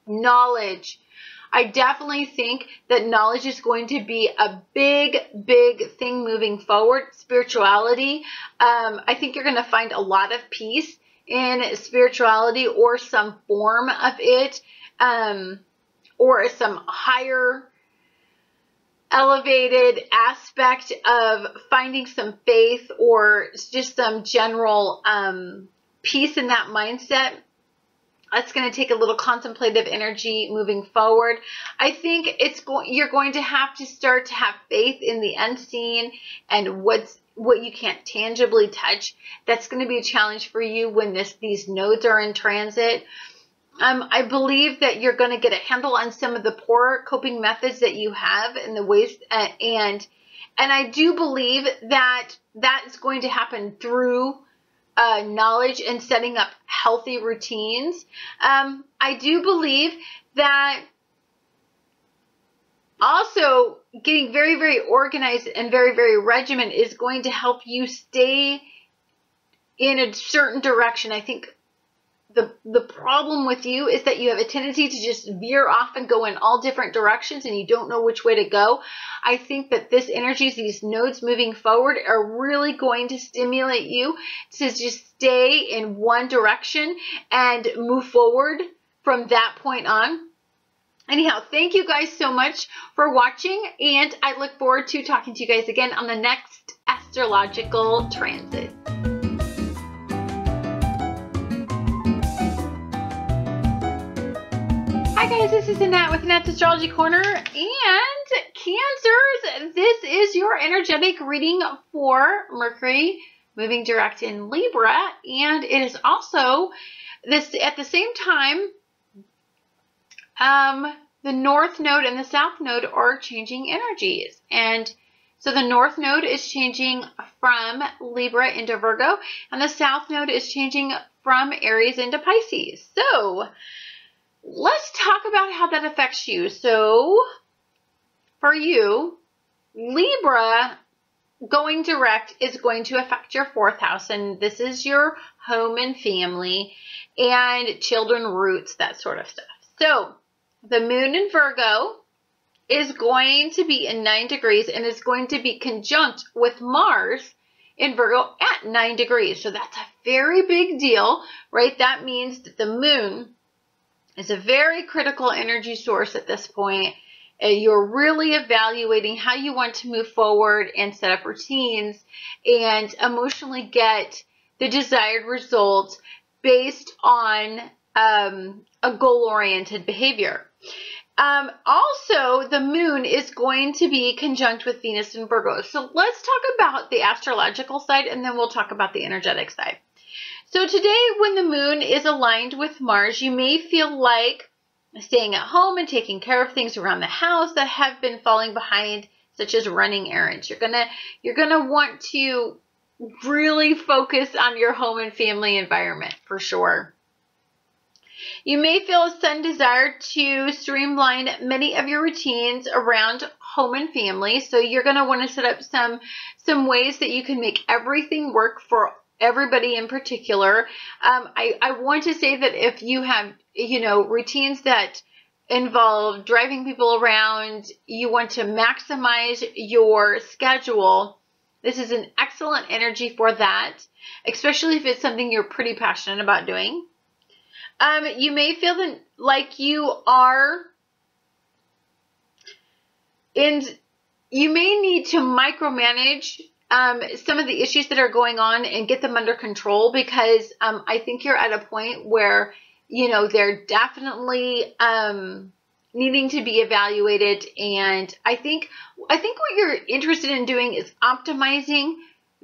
Knowledge. I definitely think that knowledge is going to be a big, big thing moving forward. Spirituality. I think you're going to find a lot of peace in spirituality or some form of it, or some higher elevated aspect of finding some faith or just some general peace in that mindset. That's going to take a little contemplative energy moving forward. I think you're going to have to start to have faith in the unseen and what you can't tangibly touch. That's going to be a challenge for you when these nodes are in transit. I believe that you're going to get a handle on some of the poor coping methods that you have and the ways, and I do believe that is going to happen through knowledge and setting up healthy routines. I do believe that also getting very, very organized and very, very regimented is going to help you stay in a certain direction. I think the problem with you is that you have a tendency to just veer off and go in all different directions and you don't know which way to go. I think that this energy, these nodes moving forward, are really going to stimulate you to just stay in one direction and move forward from that point on. Anyhow, thank you guys so much for watching, and I look forward to talking to you guys again on the next astrological transit. Hi guys, this is Annette with Annette's Astrology Corner, and Cancers, this is your energetic reading for Mercury moving direct in Libra, and it is also this at the same time. The North Node and the South Node are changing energies, and so the North Node is changing from Libra into Virgo, and the South Node is changing from Aries into Pisces. So let's talk about how that affects you. So for you, Libra going direct is going to affect your 4th house, and this is your home and family and children, roots, that sort of stuff. So the moon in Virgo is going to be in 9 degrees and is going to be conjunct with Mars in Virgo at 9 degrees. So that's a very big deal, right? That means that the moon is a very critical energy source at this point. You're really evaluating how you want to move forward and set up routines and emotionally get the desired results based on a goal-oriented behavior. Also, the moon is going to be conjunct with Venus in Virgo. So let's talk about the astrological side, and then we'll talk about the energetic side. So today, when the moon is aligned with Mars, you may feel like staying at home and taking care of things around the house that have been falling behind, such as running errands. You're gonna want to really focus on your home and family environment for sure. You may feel a sudden desire to streamline many of your routines around home and family. So you're going to want to set up some ways that you can make everything work for everybody in particular. I want to say that if you have, routines that involve driving people around, you want to maximize your schedule. This is an excellent energy for that, especially if it's something you're pretty passionate about doing. You may feel like you may need to micromanage some of the issues that are going on and get them under control, because I think you're at a point where, they're definitely needing to be evaluated. And I think what you're interested in doing is optimizing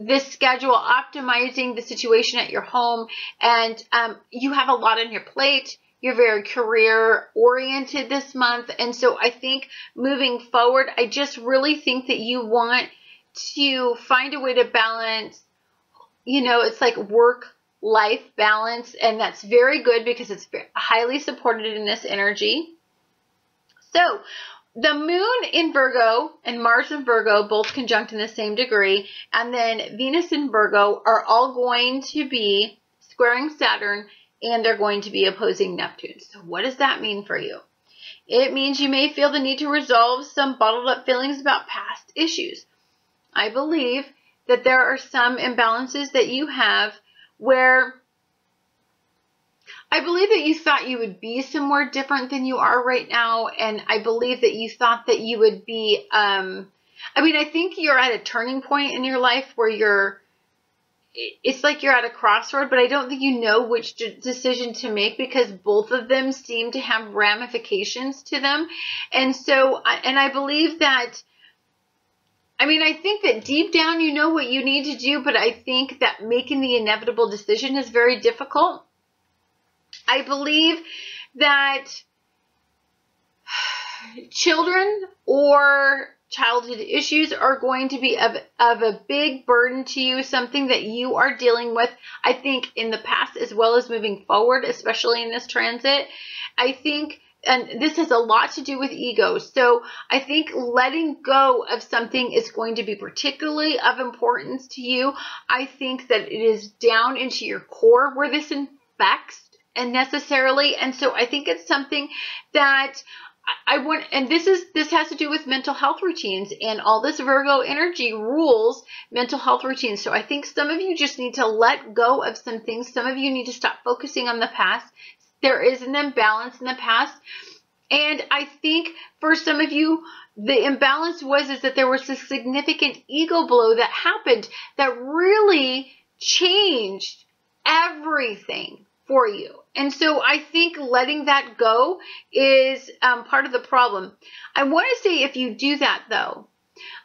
this schedule, optimizing the situation at your home, and you have a lot on your plate. You're very career oriented this month, and so I think moving forward, I just really think that you want to find a way to balance, it's like work-life balance, and that's very good because it's highly supported in this energy. So the moon in Virgo and Mars in Virgo, both conjunct in the same degree, and then Venus in Virgo are all going to be squaring Saturn, and they're going to be opposing Neptune. So what does that mean for you? It means you may feel the need to resolve some bottled up feelings about past issues. I believe that there are some imbalances that you have where I believe that you thought you would be somewhere different than you are right now, and I believe that you thought that you would be, I think you're at a turning point in your life where it's like you're at a crossroad, but I don't think you know which decision to make, because both of them seem to have ramifications to them. And so, and I believe that, I mean, I think that deep down you know what you need to do, but I think that making the inevitable decision is very difficult. I believe that children or childhood issues are going to be of a big burden to you, something that you are dealing with, I think, in the past as well as moving forward, especially in this transit. I think, and this has a lot to do with ego, so I think letting go of something is going to be particularly of importance to you. I think that it is down into your core where this infects and necessarily, and so I think it's something that I want, and this has to do with mental health routines, and all this Virgo energy rules mental health routines. So I think some of you just need to let go of some things. Some of you need to stop focusing on the past. There is an imbalance in the past. And I think for some of you, the imbalance is that there was a significant ego blow that happened that really changed everything for you. And so I think letting that go is part of the problem. I want to say, if you do that though,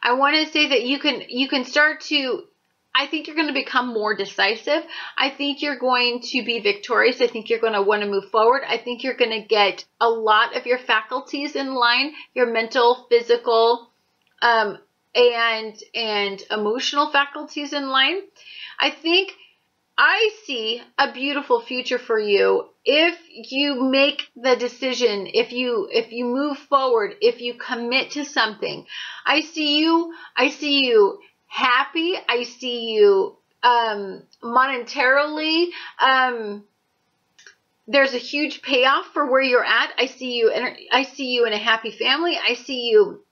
I want to say that you can start to, I think you're going to become more decisive. I think you're going to be victorious. I think you're going to want to move forward. I think you're going to get a lot of your faculties in line, your mental, physical, and emotional faculties in line. I see a beautiful future for you if you make the decision, if you move forward, if you commit to something. I see you happy. I see you monetarily. There's a huge payoff for where you're at. I see you in a happy family. I see you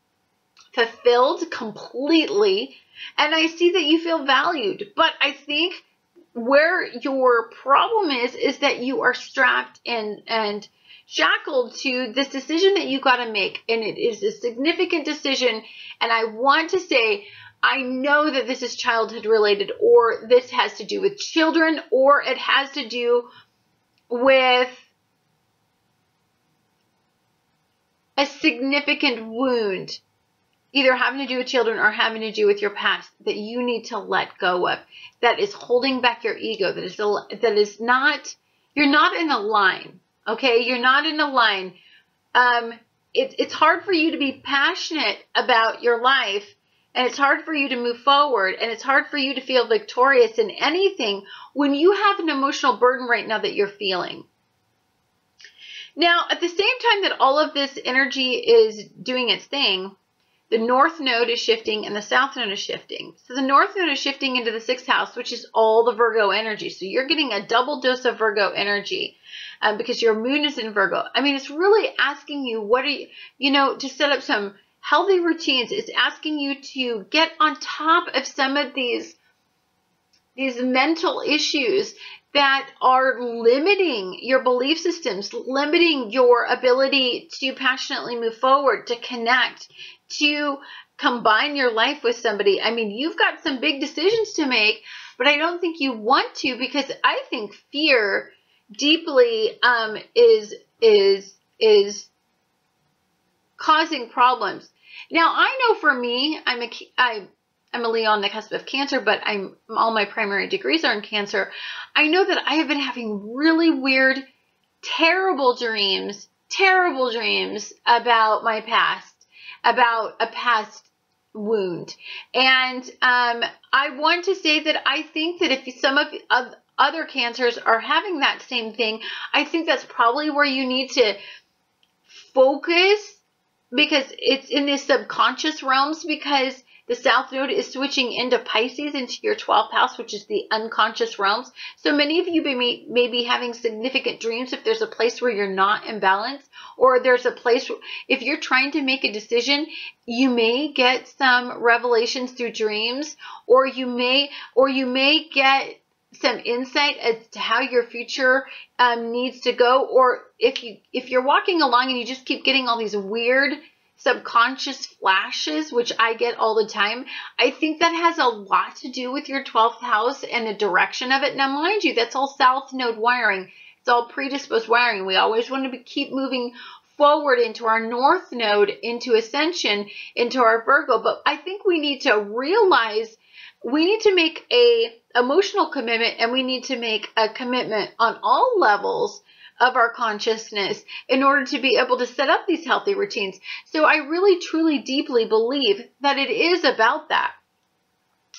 fulfilled completely, and I see that you feel valued. But I think where your problem is that you are strapped and shackled to this decision that you got to make, and it is a significant decision. And I want to say, I know that this is childhood related, or this has to do with children, or it has to do with a significant wound, either having to do with children or having to do with your past, that you need to let go of, that is holding back your ego, that is not, you're not in a line, okay? You're not in a line. It's hard for you to be passionate about your life, and it's hard for you to move forward, and it's hard for you to feel victorious in anything when you have an emotional burden right now that you're feeling. Now, at the same time that all of this energy is doing its thing, the North Node is shifting and the South Node is shifting. So the North Node is shifting into the 6th house, which is all the Virgo energy. So you're getting a double dose of Virgo energy because your moon is in Virgo. I mean, it's really asking you, what are you, to set up some healthy routines. It's asking you to get on top of some of these mental issues that are limiting your belief systems, limiting your ability to passionately move forward, to connect, to combine your life with somebody. I mean, you've got some big decisions to make, but I don't think you want to, because I think fear deeply is causing problems. Now, I know for me, I'm a Leo on the cusp of Cancer, but all my primary degrees are in Cancer. I know that I have been having really weird, terrible dreams about my past, about a past wound. And I want to say that I think that if some of other Cancers are having that same thing, I think that's probably where you need to focus, because it's in the subconscious realms, because the South Node is switching into Pisces, into your 12th house, which is the unconscious realms. So many of you may be having significant dreams if there's a place where you're not in balance, or there's a place where, if you're trying to make a decision, you may get some revelations through dreams, or you may get some insight as to how your future needs to go. Or if you're walking along and you just keep getting all these weird subconscious flashes, which I get all the time. I think that has a lot to do with your 12th house and the direction of it. Now, mind you, that's all South Node wiring. It's all predisposed wiring. We always want to keep moving forward into our North Node, into Ascension, into our Virgo. But I think we need to realize we need to make a emotional commitment, and we need to make a commitment on all levels of our consciousness in order to be able to set up these healthy routines. So I really, truly, deeply believe that it is about that.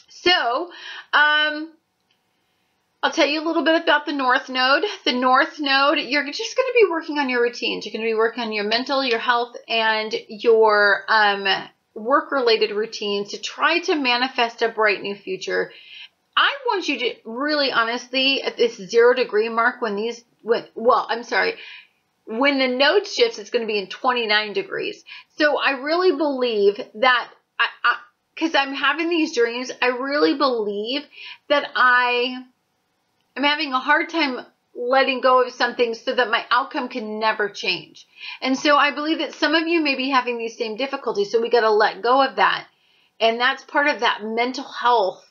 So, I'll tell you a little bit about the North Node. The North Node, you're just going to be working on your routines. You're going to be working on your mental, your health, and your work-related routines to try to manifest a bright new future. I want you to really, honestly, at this 0 degree mark, when the node shifts, it's going to be in 29 degrees. So I really believe that, because I'm having these dreams, I really believe that I'm having a hard time letting go of something so that my outcome can never change. And so I believe that some of you may be having these same difficulties, so we got to let go of that. And that's part of that mental health,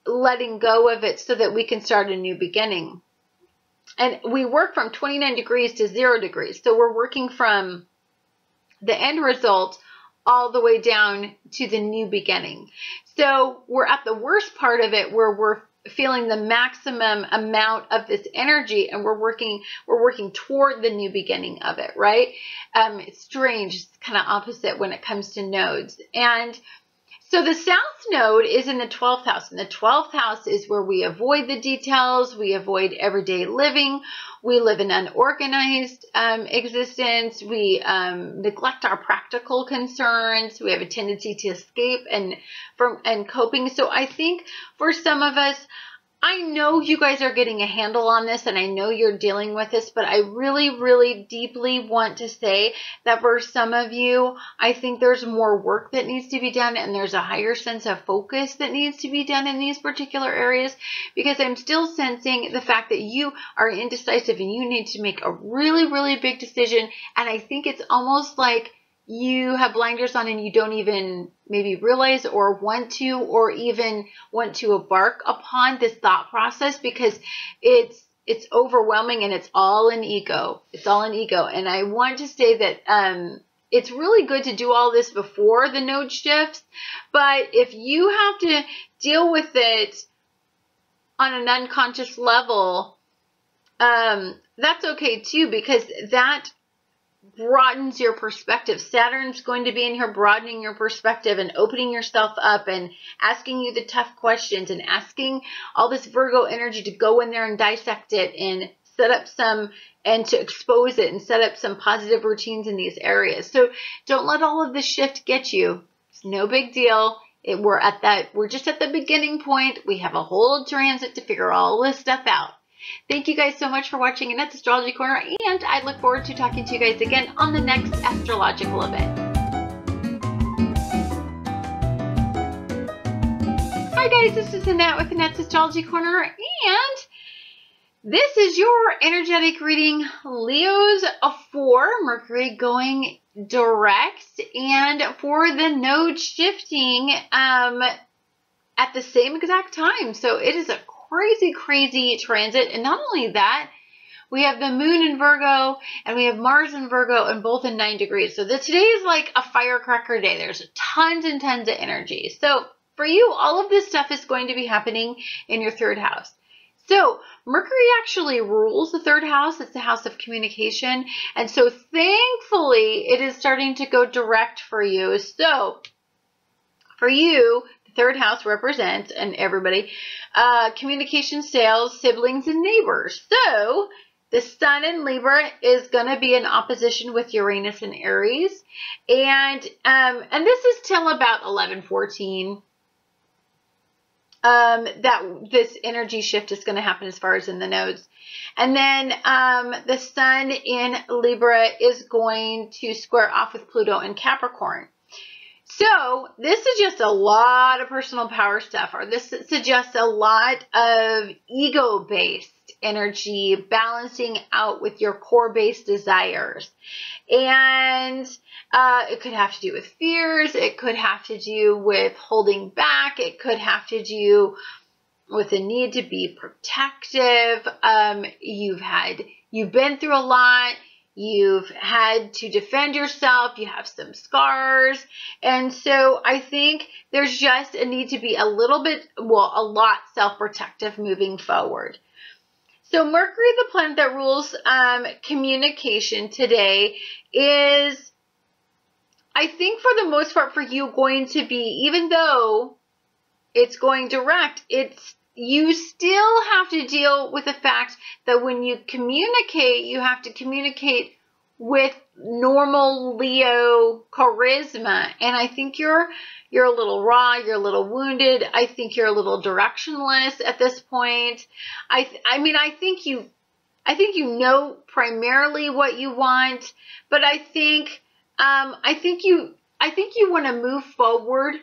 letting go of it so that we can start a new beginning. And we work from 29 degrees to 0 degrees. So we're working from the end result all the way down to the new beginning. So we're at the worst part of it where we're feeling the maximum amount of this energy, and we're working toward the new beginning of it, right? It's strange. It's kind of opposite when it comes to nodes. And so the South Node is in the 12th house, and the 12th house is where we avoid the details, we avoid everyday living, we live an unorganized existence, we neglect our practical concerns, we have a tendency to escape and coping. So I think for some of us, I know you guys are getting a handle on this, and I know you're dealing with this, but I really, really deeply want to say that for some of you, I think there's more work that needs to be done, and there's a higher sense of focus that needs to be done in these particular areas, because I'm still sensing the fact that you are indecisive and you need to make a really, really big decision. And I think it's almost like you have blinders on and you don't even maybe realize or want to, or even want to embark upon this thought process, because it's overwhelming and it's all in ego. It's all in ego. And I want to say that it's really good to do all this before the node shifts, but if you have to deal with it on an unconscious level, that's okay too, because that broadens your perspective. Saturn's going to be in here broadening your perspective and opening yourself up and asking you the tough questions and asking all this Virgo energy to go in there and dissect it and set up some, and to expose it and set up some positive routines in these areas. So don't let all of this shift get you. It's no big deal. We're just at the beginning point. We have a whole transit to figure all this stuff out. Thank you guys so much for watching Annette's Astrology Corner, and I look forward to talking to you guys again on the next astrological event. Hi guys, this is Annette with Annette's Astrology Corner, and this is your energetic reading, Leos, for Mercury going direct and for the node shifting at the same exact time. So it is a crazy transit. And not only that, we have the moon in Virgo and we have Mars in Virgo, and both in 9 degrees. So today is like a firecracker day. There's tons and tons of energy. So for you, all of this stuff is going to be happening in your 3rd house. So Mercury actually rules the 3rd house. It's the house of communication. And so thankfully, it is starting to go direct for you. So for you, 3rd house represents, and everybody, communication, sales, siblings, and neighbors. So the sun in Libra is going to be in opposition with Uranus and Aries, and this is till about 11:14. That this energy shift is going to happen as far as in the nodes. And then the sun in Libra is going to square off with Pluto in Capricorn. So this suggests a lot of personal power stuff, or this suggests a lot of ego-based energy balancing out with your core-based desires. And it could have to do with fears. It could have to do with holding back. It could have to do with the need to be protective. You've been through a lot. You've had to defend yourself. You have some scars. And so I think there's just a need to be a lot self-protective moving forward. So Mercury, the planet that rules communication today, is, I think for the most part for you, going to be, even though it's going direct, you still have to deal with the fact that when you communicate, you have to communicate with normal Leo charisma. And I think you're a little raw, you're a little wounded. I think you're a little directionless at this point. I think you know primarily what you want, but I think you want to move forward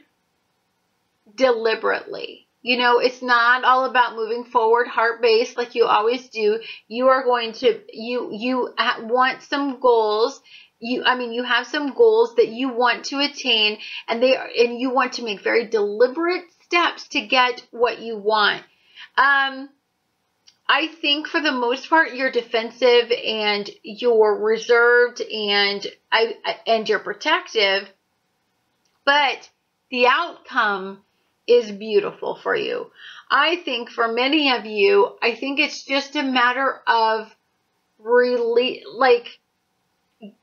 deliberately. You know, it's not all about moving forward heart-based like you always do. You are going to, you want some goals. You have some goals that you want to attain, and you want to make very deliberate steps to get what you want. I think for the most part, you're defensive and you're reserved and you're protective, but the outcome is beautiful for you. I think for many of you, I think it's just a matter of really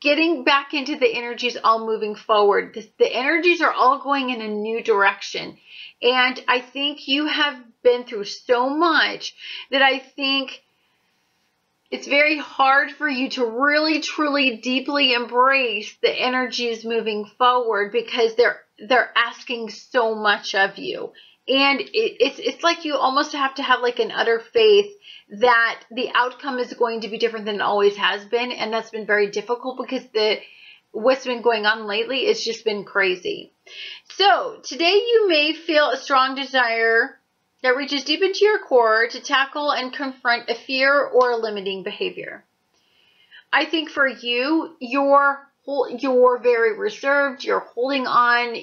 getting back into the energies, all moving forward. The energies are all going in a new direction. And I think you have been through so much that I think it's very hard for you to really, truly, deeply embrace the energies moving forward because they're asking so much of you. And it's like you almost have to have like an utter faith that the outcome is going to be different than it always has been. And that's been very difficult because what's been going on lately, it's just been crazy. So today you may feel a strong desire that reaches deep into your core to tackle and confront a fear or a limiting behavior. I think for you, you're very reserved. You're holding on.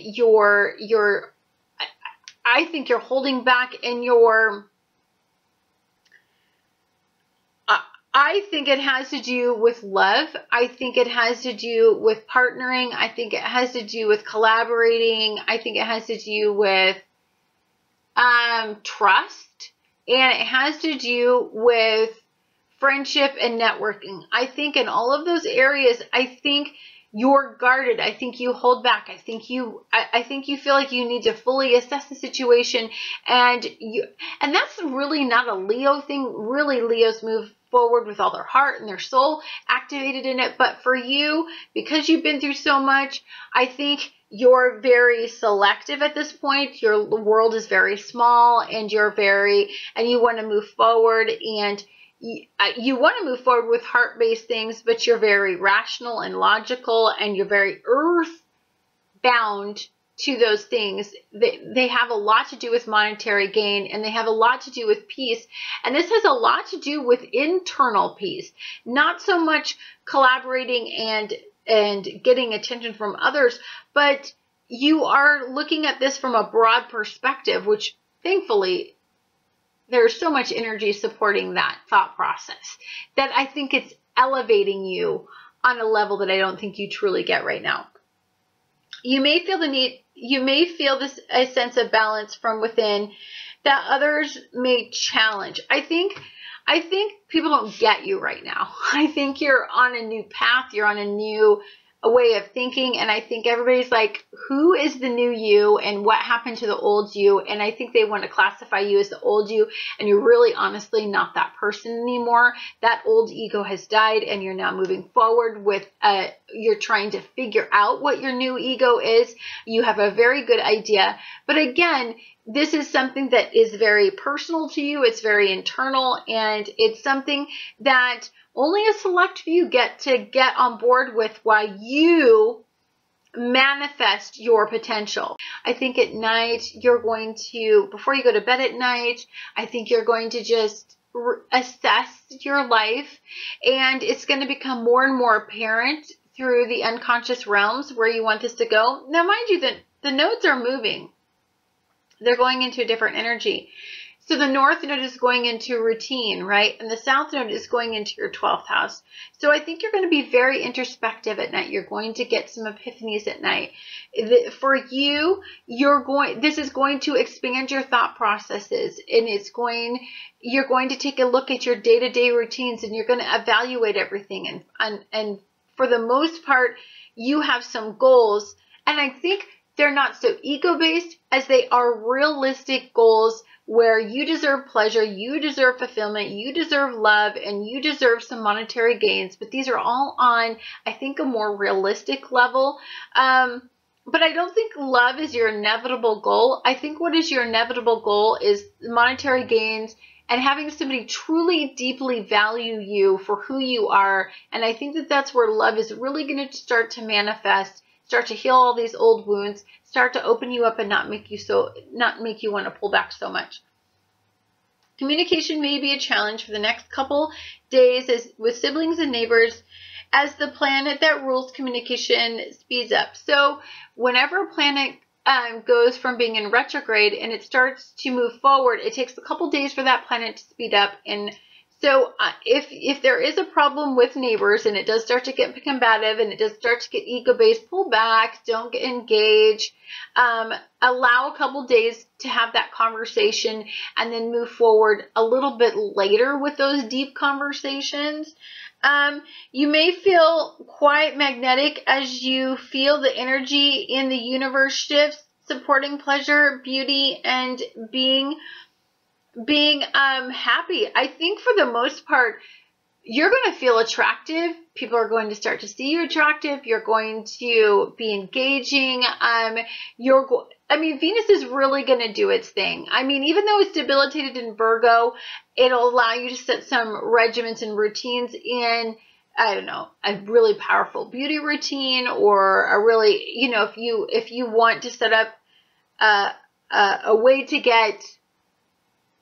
I think you're holding back in your. I think it has to do with love. I think it has to do with partnering. I think it has to do with collaborating. I think it has to do with trust, and it has to do with friendship and networking. I think in all of those areas, I think you're guarded. I think you hold back. I think you feel like you need to fully assess the situation, and that's really not a Leo thing. Really, Leos move forward with all their heart and their soul activated in it. But for you, because you've been through so much, I think you're very selective at this point. The world is very small, and you want to move forward, and you want to move forward with heart-based things, but you're very rational and logical, and you're very earth-bound to those things. They have a lot to do with monetary gain, and they have a lot to do with peace. And this has a lot to do with internal peace, not so much collaborating and getting attention from others, but you are looking at this from a broad perspective, which thankfully there's so much energy supporting that thought process that I think it's elevating you on a level that I don't think you truly get right now. You may feel a sense of balance from within that others may challenge. I think people don't get you right now. I think you're on a new path. You're on a way of thinking. And I think everybody's like, who is the new you and what happened to the old you? And I think they want to classify you as the old you. And you're really honestly not that person anymore. That old ego has died, and you're now moving forward with, you're trying to figure out what your new ego is. You have a very good idea. But again, this is something that is very personal to you. It's very internal, and it's something that only a select few get on board with, why you manifest your potential. I think at night you're going to, before you go to bed at night, I think you're going to just assess your life, and it's going to become more and more apparent through the unconscious realms where you want this to go. Now, mind you, that the nodes are moving. They're going into a different energy. So the North Node is going into routine, right? And the South Node is going into your 12th house. So I think you're going to be very introspective at night. You're going to get some epiphanies at night. For you, this is going to expand your thought processes, and you're going to take a look at your day-to-day routines, and you're going to evaluate everything. And for the most part, you have some goals, and I think they're not so ego-based as they are realistic goals where you deserve pleasure, you deserve fulfillment, you deserve love, and you deserve some monetary gains. But these are all on, I think, a more realistic level. But I don't think love is your inevitable goal. I think what is your inevitable goal is monetary gains and having somebody truly, deeply value you for who you are. And I think that that's where love is really going to start to manifest, start to heal all these old wounds, start to open you up and not make you want to pull back so much. Communication may be a challenge for the next couple days with siblings and neighbors as the planet that rules communication speeds up. So whenever a planet goes from being in retrograde and it starts to move forward, it takes a couple days for that planet to speed up. And so if there is a problem with neighbors and it does start to get combative and it does start to get ego-based, pull back, don't get engaged, allow a couple days to have that conversation and then move forward a little bit later with those deep conversations. You may feel quite magnetic as you feel the energy in the universe shifts, supporting pleasure, beauty, and being happy. I think for the most part, you're going to feel attractive. People are going to start to see you attractive. You're going to be engaging. Venus is really going to do its thing. I mean, even though it's debilitated in Virgo, it'll allow you to set some regimens and routines in, I don't know, a really powerful beauty routine, or a really, if you want to set up a way to get,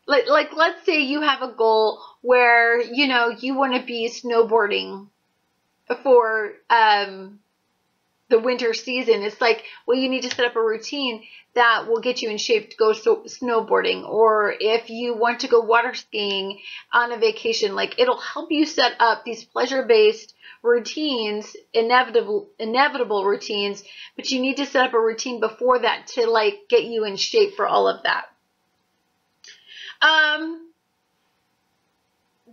like let's say you have a goal where, you want to be snowboarding for the winter season. It's like, well, you need to set up a routine that will get you in shape to go snowboarding. Or if you want to go water skiing on a vacation, like, it'll help you set up these pleasure-based routines, inevitable routines, but you need to set up a routine before that to, like, get you in shape for all of that.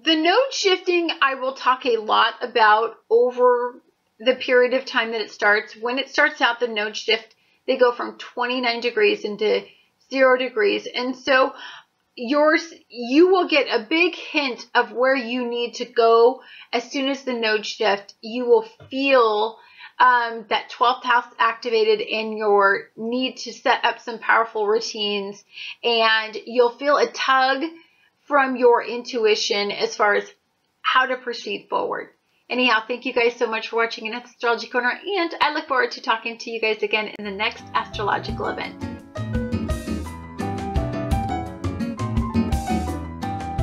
The node shifting, I will talk a lot about over the period of time that it starts. When it starts out, the node shift, they go from 29 degrees into 0 degrees. And so you will get a big hint of where you need to go as soon as the node shift. You will feel that 12th house activated in your need to set up some powerful routines, and you'll feel a tug from your intuition as far as how to proceed forward. Anyhow, thank you guys so much for watching an Astrology Corner, and I look forward to talking to you guys again in the next astrological event.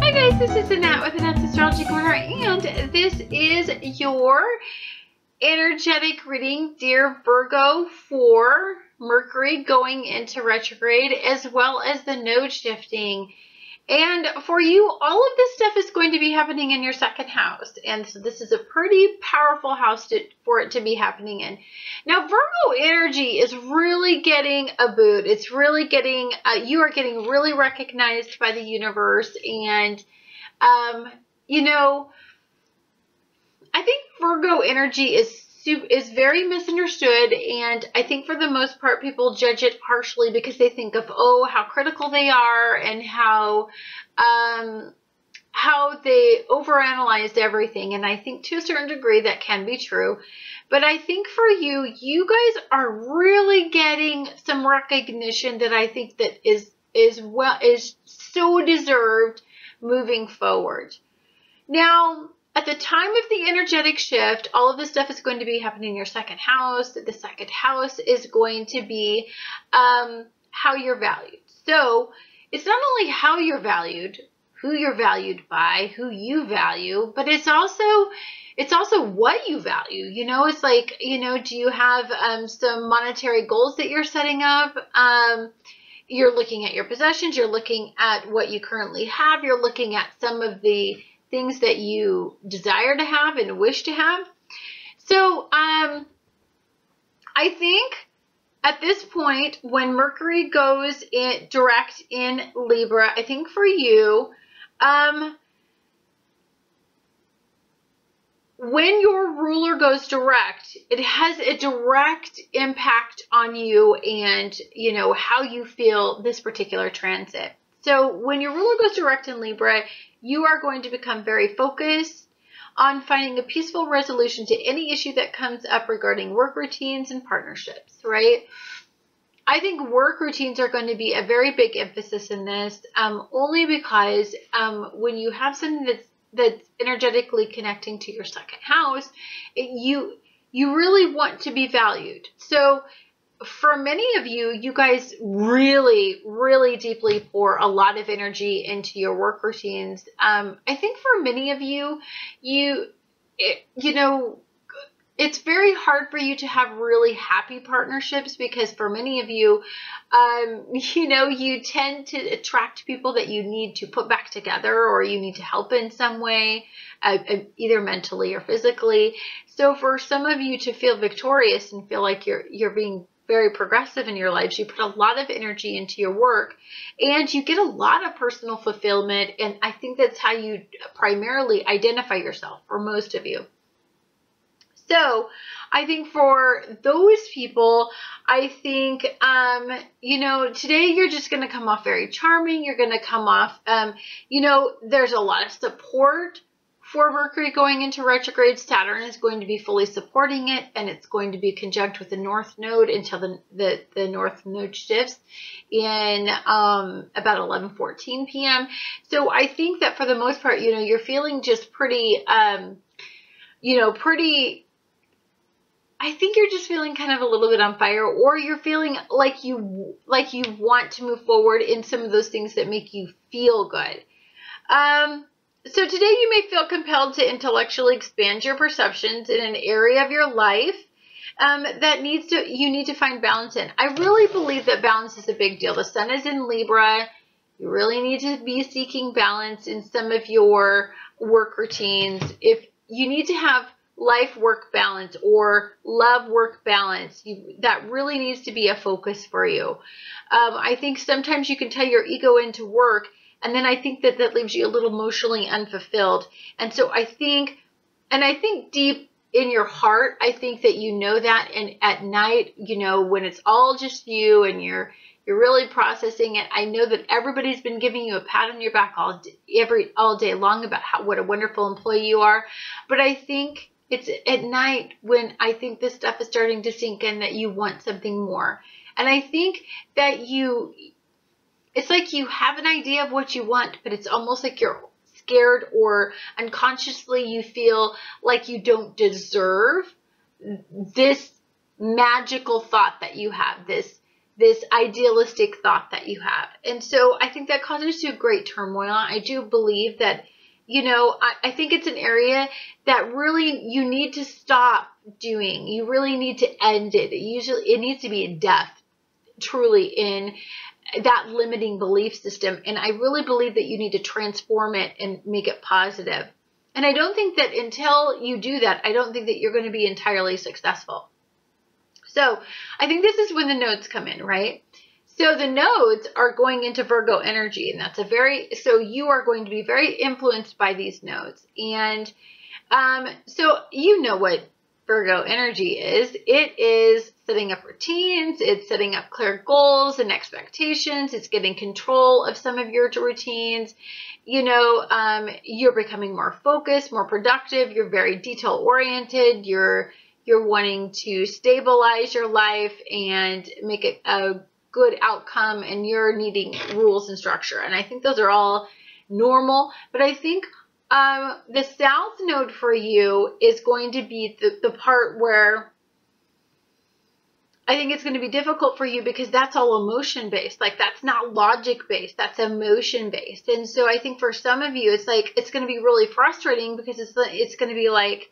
Hi guys, this is Annette with Annette's Astrology Corner, and this is your energetic reading, dear Virgo, for Mercury going into retrograde, as well as the node shifting. And for you, all of this stuff is going to be happening in your second house. And so this is a pretty powerful house for it to be happening in. Now, Virgo energy is really getting a boot. It's really getting, you are getting really recognized by the universe. And, I think Virgo energy is very misunderstood, and I think for the most part people judge it harshly because they think of, oh, how critical they are and how they overanalyze everything. And I think to a certain degree that can be true, but I think for you guys are really getting some recognition that I think that is so deserved moving forward. Now, at the time of the energetic shift, all of this stuff is going to be happening in your second house. The second house is going to be how you're valued. So it's not only how you're valued, who you're valued by, who you value, but it's also what you value. You know, it's like, you know, do you have some monetary goals that you're setting up? You're looking at your possessions. You're looking at what you currently have. You're looking at some of the things that you desire to have and wish to have. So I think at this point, when Mercury goes in direct in Libra, I think for you, when your ruler goes direct, it has a direct impact on you and, you know, how you feel this particular transit. So when your ruler goes direct in Libra, you are going to become very focused on finding a peaceful resolution to any issue that comes up regarding work routines and partnerships, right? I think work routines are going to be a very big emphasis in this, only because when you have something that's energetically connecting to your second house, you really want to be valued. So for many of you, you guys really, really deeply pour a lot of energy into your work routines. I think for many of you, you know, it's very hard for you to have really happy partnerships because for many of you, you know, you tend to attract people that you need to put back together or you need to help in some way, either mentally or physically. So for some of you to feel victorious and feel like you're being very progressive in your lives, you put a lot of energy into your work and you get a lot of personal fulfillment. And I think that's how you primarily identify yourself for most of you. So I think for those people, I think, you know, today you're just going to come off very charming. You're going to come off, you know, there's a lot of support for Mercury going into retrograde. Saturn is going to be fully supporting it, and it's going to be conjunct with the North Node until the North Node shifts in about 11:14 p.m. So I think that for the most part, you know, you're feeling just pretty, you know, I think you're just feeling kind of a little bit on fire, or you're feeling like you want to move forward in some of those things that make you feel good. So today you may feel compelled to intellectually expand your perceptions in an area of your life that you need to find balance in. I really believe that balance is a big deal. The sun is in Libra. You really need to be seeking balance in some of your work routines. If you need to have life-work balance or love-work balance, that really needs to be a focus for you. I think sometimes you can tie your ego into work, and then I think that leaves you a little emotionally unfulfilled. And so I think deep in your heart, I think that you know that, and at night, you know, when it's all just you and you're really processing it, I know that everybody's been giving you a pat on your back all day long about what a wonderful employee you are. But I think it's at night when I think this stuff is starting to sink in that you want something more. And I think that it's like you have an idea of what you want, but it's almost like you're scared, or unconsciously you feel like you don't deserve this magical thought that you have, this idealistic thought that you have. And so I think that causes you great turmoil. I do believe that, you know, I think it's an area that really you need to stop doing. You really need to end it. It needs to be a death, truly, in that limiting belief system. And I really believe that you need to transform it and make it positive. And I don't think that until you do that, I don't think that you're going to be entirely successful. So I think this is when the nodes come in, right? So the nodes are going into Virgo energy, and so you are going to be very influenced by these nodes. And so you know what Virgo energy is. It is setting up routines. It's setting up clear goals and expectations. It's getting control of some of your routines. You know, you're becoming more focused, more productive. You're very detail oriented. You're wanting to stabilize your life and make it a good outcome, and you're needing rules and structure. And I think those are all normal, but I think The south node for you is going to be the part where I think it's going to be difficult for you because that's all emotion based. Like that's not logic based. That's emotion based. And so I think for some of you, it's like, it's going to be really frustrating because it's going to be like,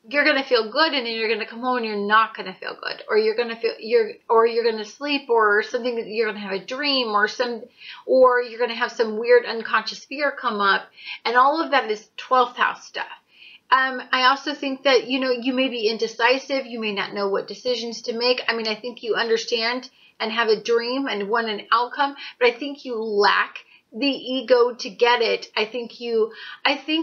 you're going to feel good and then you're going to come home and you're not going to feel good, or you're going to feel you're going to sleep, or something that you're going to have a dream, or you're going to have some weird unconscious fear come up. And all of that is 12th house stuff. I also think that, you know, you may be indecisive. You may not know what decisions to make. I mean, I think you understand and have a dream and want an outcome, but I think you lack the ego to get it. I think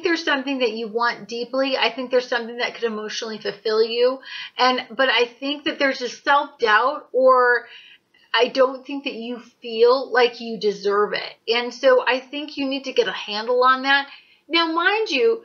there's something that you want deeply. I think there's something that could emotionally fulfill you. But I think that there's a self-doubt, or I don't think that you feel like you deserve it. And so I think you need to get a handle on that. Now, mind you,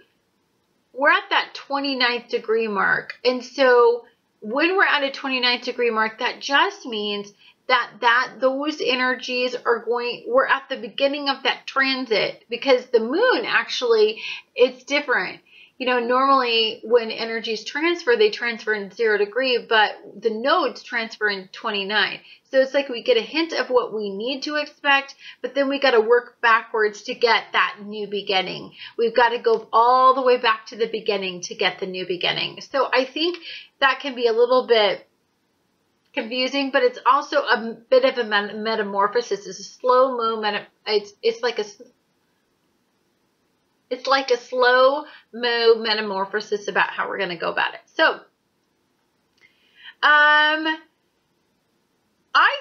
we're at that 29th degree mark. And so when we're at a 29th degree mark, that just means that those energies we're at the beginning of that transit, because the moon actually, it's different. You know, normally when energies transfer, they transfer in 0 degree, but the nodes transfer in 29. So it's like we get a hint of what we need to expect, but then we got to work backwards to get that new beginning. We've got to go all the way back to the beginning to get the new beginning. So I think that can be a little bit confusing, but it's also a bit of a metamorphosis. It's a slow mo. It's like a slow-mo metamorphosis about how we're going to go about it. So, I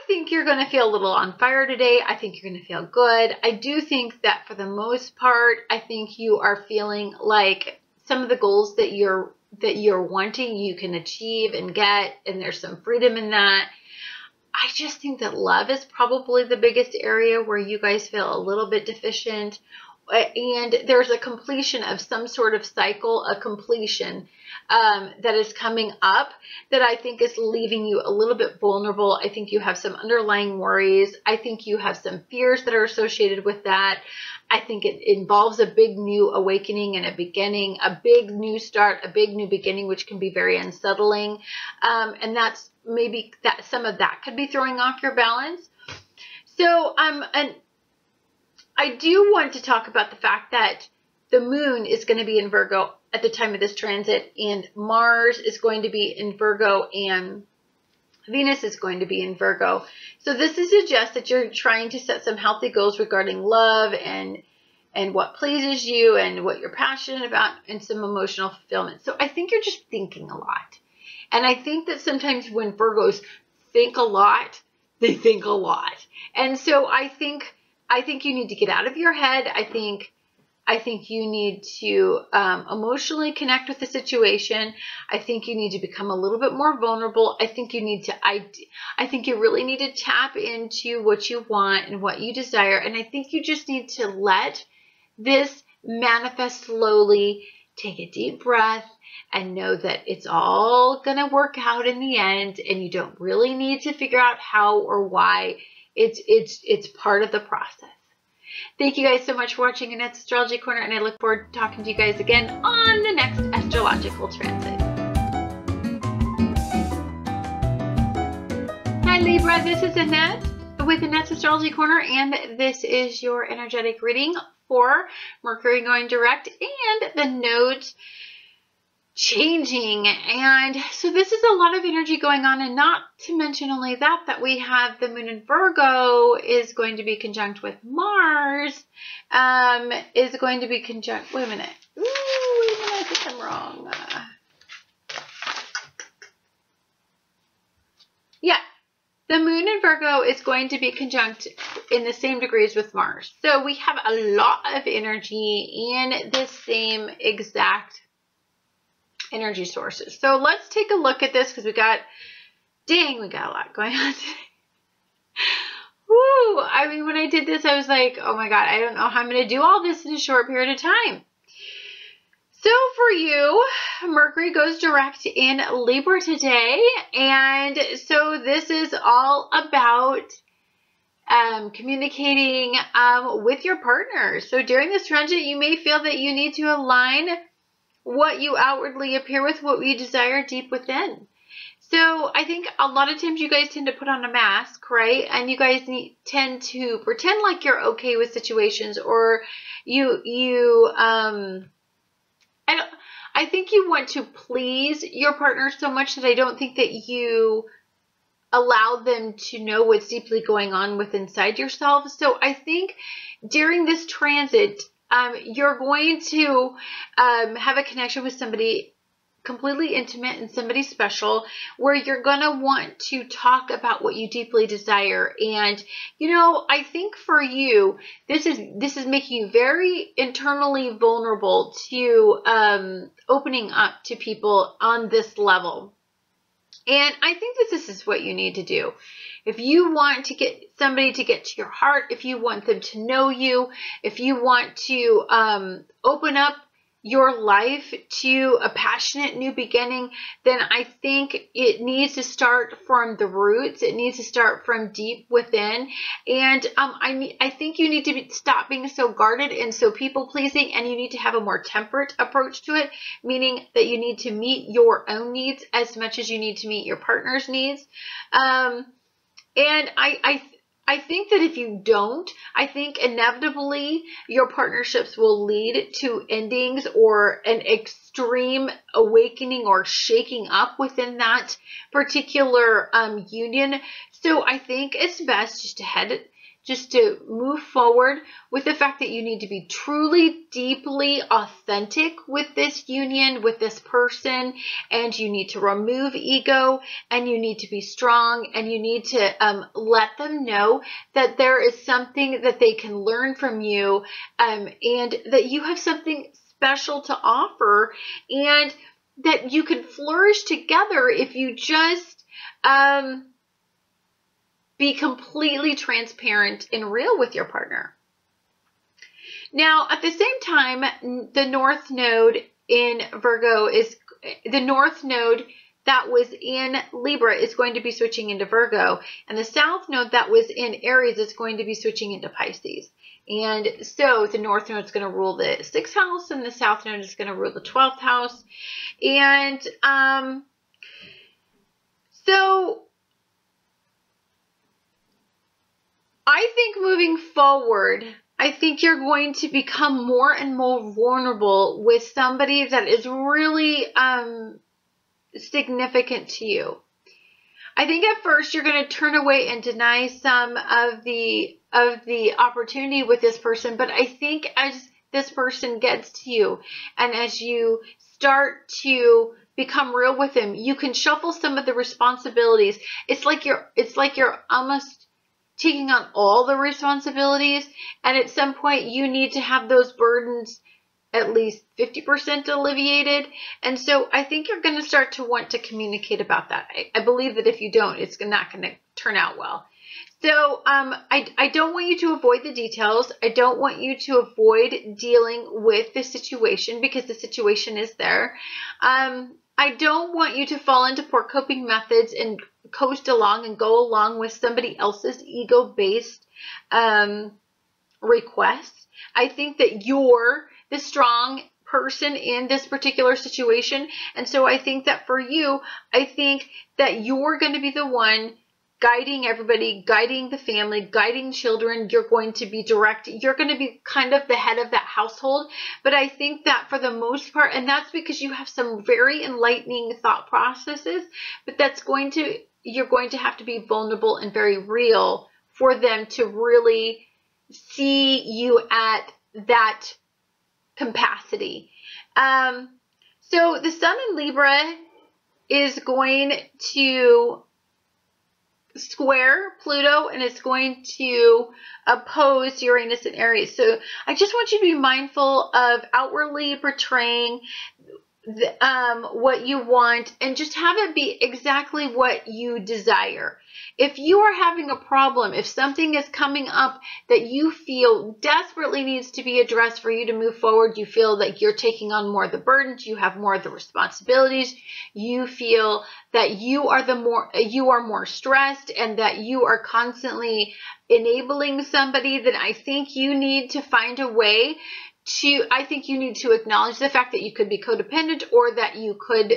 think you're going to feel a little on fire today. I think you're going to feel good. I do think that for the most part, I think you are feeling like some of the goals that you're wanting, you can achieve and get, and there's some freedom in that. I just think that love is probably the biggest area where you guys feel a little bit deficient. And there's a completion of some sort of cycle, a completion that is coming up that I think is leaving you a little bit vulnerable. I think you have some underlying worries. I think you have some fears that are associated with that. I think it involves a big new awakening and a beginning, a big new start, a big new beginning, which can be very unsettling. And that's maybe that some of that could be throwing off your balance. So, and I do want to talk about the fact that the moon is going to be in Virgo at the time of this transit, and Mars is going to be in Virgo, and Venus is going to be in Virgo. So this suggests that you're trying to set some healthy goals regarding love and what pleases you and what you're passionate about, and some emotional fulfillment. So I think you're just thinking a lot. And I think that sometimes when Virgos think a lot, they think a lot. And so I think you need to get out of your head. I think you need to emotionally connect with the situation. I think you need to become a little bit more vulnerable. I think you really need to tap into what you want and what you desire. And I think you just need to let this manifest slowly. Take a deep breath and know that it's all going to work out in the end, and you don't really need to figure out how or why. It's part of the process. Thank you guys so much for watching Annette's Astrology Corner, and I look forward to talking to you guys again on the next astrological transit. Hi Libra, this is Annette with Annette's Astrology Corner, and this is your energetic reading for Mercury going direct and the nodes changing. And so this is a lot of energy going on, and not to mention only that we have the moon in Virgo is going to be conjunct with Mars, is going to be conjunct, wait a minute, I think I'm wrong. Yeah, the moon in Virgo is going to be conjunct in the same degrees with Mars. So we have a lot of energy in the same exact energy sources. So let's take a look at this, because we got a lot going on today. Woo! I mean, when I did this, I was like, oh my God, I don't know how I'm going to do all this in a short period of time. So for you, Mercury goes direct in Libra today. And so this is all about communicating with your partner. So during this transit, you may feel that you need to align what you outwardly appear with what you desire deep within. So I think a lot of times you guys tend to put on a mask, right? And you guys tend to pretend like you're okay with situations, or I think you want to please your partner so much that I don't think that you allow them to know what's deeply going on with inside yourself. So I think during this transit, you're going to have a connection with somebody completely intimate and somebody special, where you're going to want to talk about what you deeply desire. And, you know, I think for you, this is making you very internally vulnerable to opening up to people on this level. And I think that this is what you need to do. If you want to get somebody to get to your heart, if you want them to know you, if you want to open up your life to a passionate new beginning, then I think it needs to start from the roots. It needs to start from deep within. And I think you need to stop being so guarded and so people pleasing, and you need to have a more temperate approach to it, meaning that you need to meet your own needs as much as you need to meet your partner's needs. And I think that if you don't, I think inevitably your partnerships will lead to endings or an extreme awakening or shaking up within that particular union. So I think it's best just to move forward with the fact that you need to be truly, deeply authentic with this union, with this person, and you need to remove ego, and you need to be strong, and you need to let them know that there is something that they can learn from you, and that you have something special to offer, and that you can flourish together if you just be completely transparent and real with your partner. Now, at the same time, the North Node in Virgo the North Node that was in Libra is going to be switching into Virgo, and the South Node that was in Aries is going to be switching into Pisces. And so the North Node is going to rule the 6th house, and the South Node is going to rule the 12th house. And so I think moving forward, I think you're going to become more and more vulnerable with somebody that is really significant to you. I think at first you're going to turn away and deny some of the opportunity with this person, but I think as this person gets to you and as you start to become real with him, you can shuffle some of the responsibilities. It's like you're almost taking on all the responsibilities, and at some point you need to have those burdens at least 50% alleviated. And so I think you're going to start to want to communicate about that. I believe that if you don't, it's not going to turn out well. So I don't want you to avoid the details. I don't want you to avoid dealing with the situation, because the situation is there. I don't want you to fall into poor coping methods and coast along and go along with somebody else's ego-based requests. I think that you're the strong person in this particular situation. And so I think that for you, I think that you're going to be the one guiding everybody, guiding the family, guiding children. You're going to be direct. You're going to be kind of the head of that household. But I think that for the most part, and that's because you have some very enlightening thought processes, but you're going to have to be vulnerable and very real for them to really see you at that capacity. So the Sun in Libra is going to square Pluto, and it's going to oppose Uranus and Aries. So I just want you to be mindful of outwardly portraying what you want, and just have it be exactly what you desire. If you are having a problem, if something is coming up that you feel desperately needs to be addressed for you to move forward, you feel that you're taking on more of the burdens, you have more of the responsibilities, you feel that you are more stressed, and that you are constantly enabling somebody, then I think you need to find a way to, I think you need to acknowledge the fact that you could be codependent, or that you could,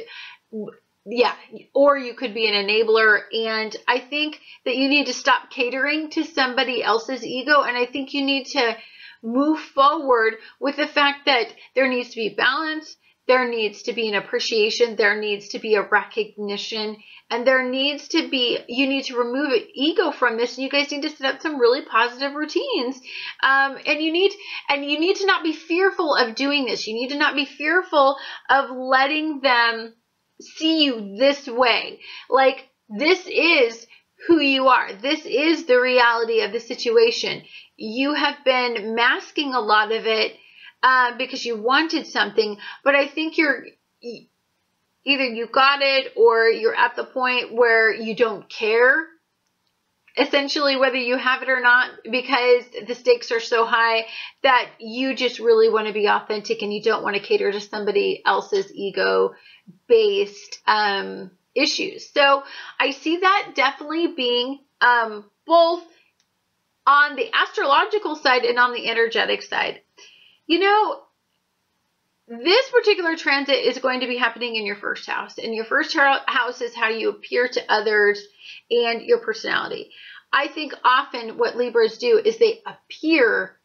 yeah, or you could be an enabler. And I think that you need to stop catering to somebody else's ego. And I think you need to move forward with the fact that there needs to be balance. There needs to be an appreciation. There needs to be a recognition, and there needs to be, you need to remove ego from this. And you guys need to set up some really positive routines. And you need to not be fearful of doing this. You need to not be fearful of letting them see you this way. Like, this is who you are. This is the reality of the situation. You have been masking a lot of it because you wanted something, but I think you're either you got it, or you're at the point where you don't care, essentially, whether you have it or not, because the stakes are so high that you just really want to be authentic, and you don't want to cater to somebody else's ego-based issues. So I see that definitely being both on the astrological side and on the energetic side. You know, this particular transit is going to be happening in your first house. And your first house is how you appear to others and your personality. I think often what Libras do is they appear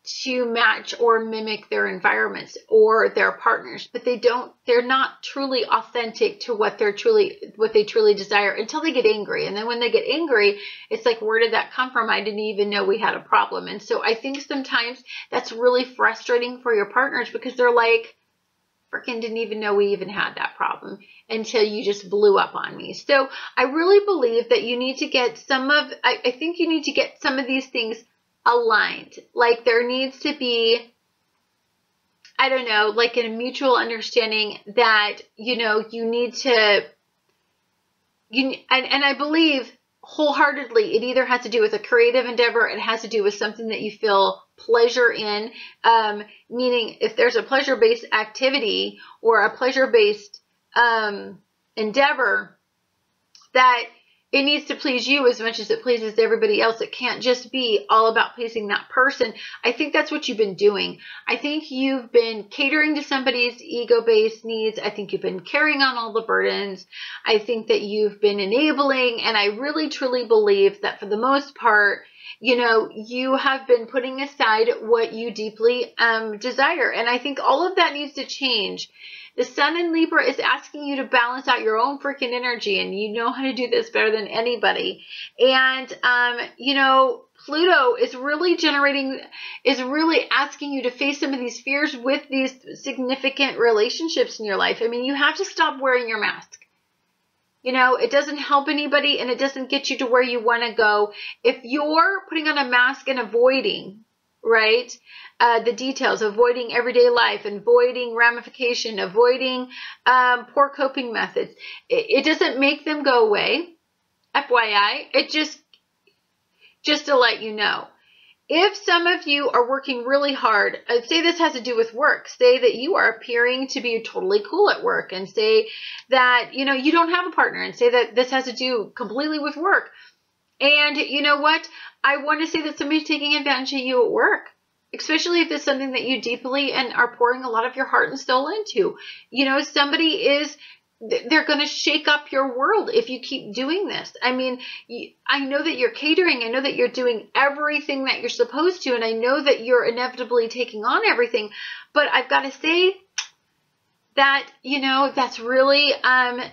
to match or mimic their environments or their partners, but they're not truly authentic to what they truly desire until they get angry. And then when they get angry, it's like, where did that come from? I didn't even know we had a problem. And so I think sometimes that's really frustrating for your partners, because they're like, freaking didn't even know we even had that problem until you just blew up on me. So I really believe that you need to get I think you need to get some of these things aligned. Like, there needs to be, I don't know, like a mutual understanding that, you know, you need to, and I believe wholeheartedly it either has to do with a creative endeavor, it has to do with something that you feel pleasure in, meaning if there's a pleasure-based activity or a pleasure-based endeavor, that it needs to please you as much as it pleases everybody else. It can't just be all about pleasing that person. I think that's what you've been doing. I think you've been catering to somebody's ego-based needs. I think you've been carrying on all the burdens. I think that you've been enabling. And I really, truly believe that for the most part, you know, you have been putting aside what you deeply desire. And I think all of that needs to change. The sun in Libra is asking you to balance out your own freaking energy, and you know how to do this better than anybody. And, you know, Pluto is really asking you to face some of these fears with these significant relationships in your life. I mean, you have to stop wearing your mask. You know, it doesn't help anybody, and it doesn't get you to where you want to go. If you're putting on a mask and avoiding, right, the details, avoiding everyday life, avoiding ramification, avoiding poor coping methods, it doesn't make them go away. FYI, it just to let you know. If some of you are working really hard, say this has to do with work, say that you are appearing to be totally cool at work, and say that, you know, you don't have a partner, and say that this has to do completely with work. And you know what? I want to say that somebody's taking advantage of you at work, especially if it's something that you deeply and are pouring a lot of your heart and soul into. You know, they're going to shake up your world if you keep doing this. I mean, I know that you're catering. I know that you're doing everything that you're supposed to. And I know that you're inevitably taking on everything. But I've got to say that, you know, that's really, the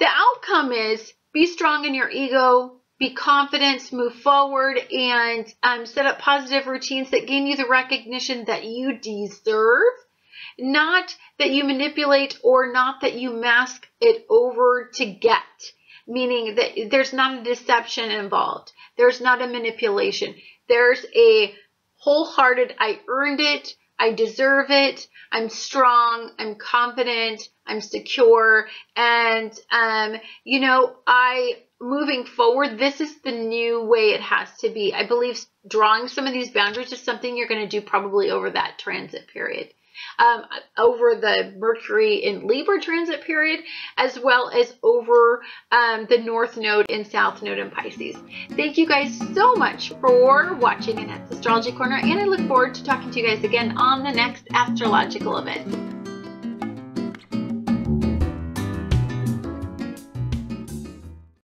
outcome is be strong in your ego, be confident, move forward, and set up positive routines that gain you the recognition that you deserve. Not that you manipulate, or not that you mask it over to get, meaning that there's not a deception involved. There's not a manipulation. There's a wholehearted, I earned it, I deserve it, I'm strong, I'm confident, I'm secure, and, you know, moving forward, this is the new way it has to be. I believe drawing some of these boundaries is something you're going to do probably over that transit period. over the Mercury in Libra transit period, as well as over the North Node and South Node in Pisces. Thank you guys so much for watching Annette's Astrology Corner, and I look forward to talking to you guys again on the next astrological event.